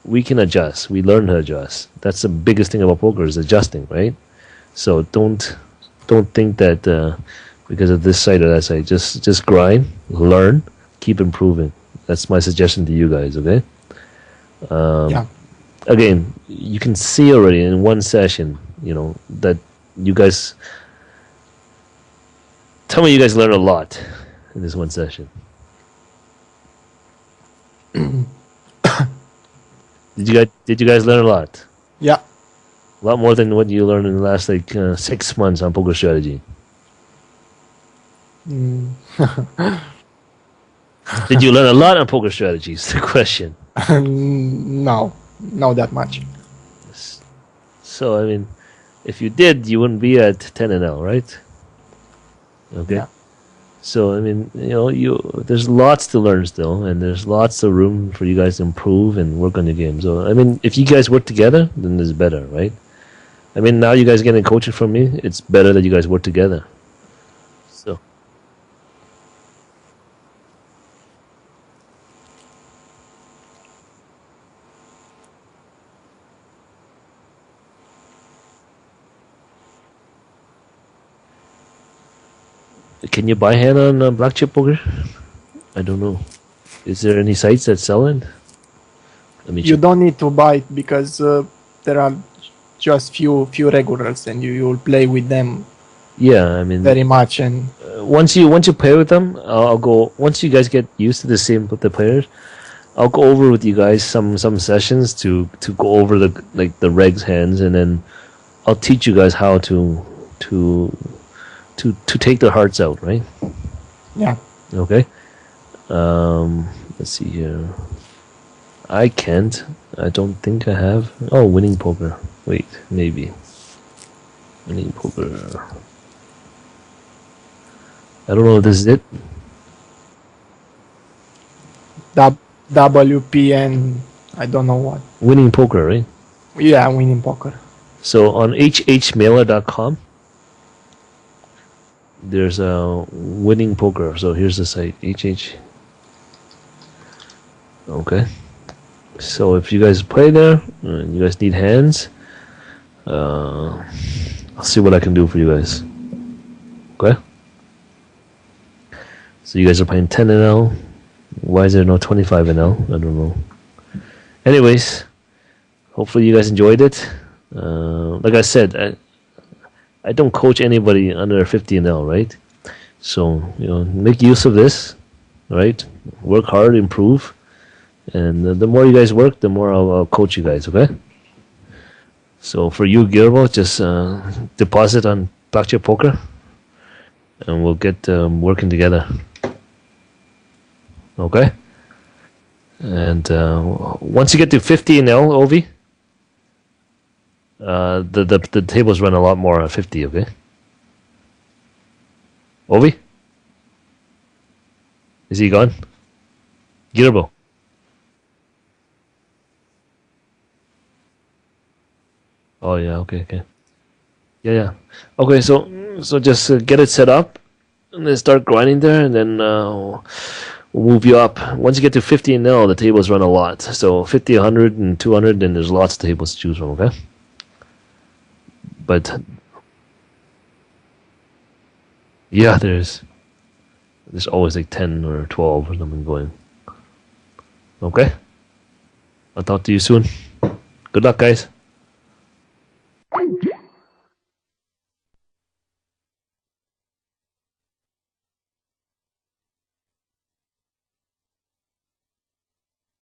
We can adjust. We learn to adjust. That's the biggest thing about poker is adjusting, right? So don't think that because of this site or that site. Just grind, learn, keep improving. That's my suggestion to you guys. Okay. Again, you can see already in one session, that you guys. Tell me, you guys learned a lot in this one session. Did you guys learn a lot? Yeah. A lot more than what you learned in the last 6 months on poker strategy. Did you learn a lot on poker strategy? Is the question. No, not that much. So I mean, if you did, you wouldn't be at 10L, right? Okay. Yeah. So I mean, there's lots to learn still, and there's lots of room for you guys to improve and work on your game. So I mean, if you guys work together, then it's better, right? I mean, now you guys getting coaching from me. It's better that you guys work together. So. Can you buy hand on black chip poker? I don't know. Is there any sites that sell it? You don't need to buy it because there are just few regulars, and you'll play with them. Yeah, I mean very much. And once you play with them, I'll go. Once you guys get used to the players, I'll go over with you guys some sessions to go over the the regs hands, and then I'll teach you guys how to to take the hearts out, right? Yeah. Okay. Let's see here. I can't. I don't think I have. Oh, winning poker. Wait, maybe. Winning poker. I don't know if this is it. WPN, I don't know what. Winning poker, right? Yeah, winning poker. So on hhmailer.com, there's a winning poker. So here's the site, HH. Okay. So if you guys play there, and you guys need hands, I'll see what I can do for you guys. Okay. So you guys are playing 10 NL. Why is there no 25 NL? I don't know. Anyways, hopefully you guys enjoyed it. Like I said, I don't coach anybody under 50 NL, right? So, make use of this, right? Work hard, improve. And the more you guys work, the more I'll coach you guys, okay? So for you, Guillermo, just deposit on Blackjack Poker, and we'll get working together. Okay? And once you get to 50 NL, Ovi, the tables run a lot more at 50, okay? Ovi? Is he gone? Guillermo? Oh yeah, okay. Yeah. Okay, so just get it set up, and then start grinding there, and then we'll move you up. Once you get to 50 and now, the tables run a lot. So 50, 100, and 200, and there's lots of tables to choose from. Okay, but yeah, there's always like 10 or 12 or something going. Okay, I'll talk to you soon. Good luck, guys.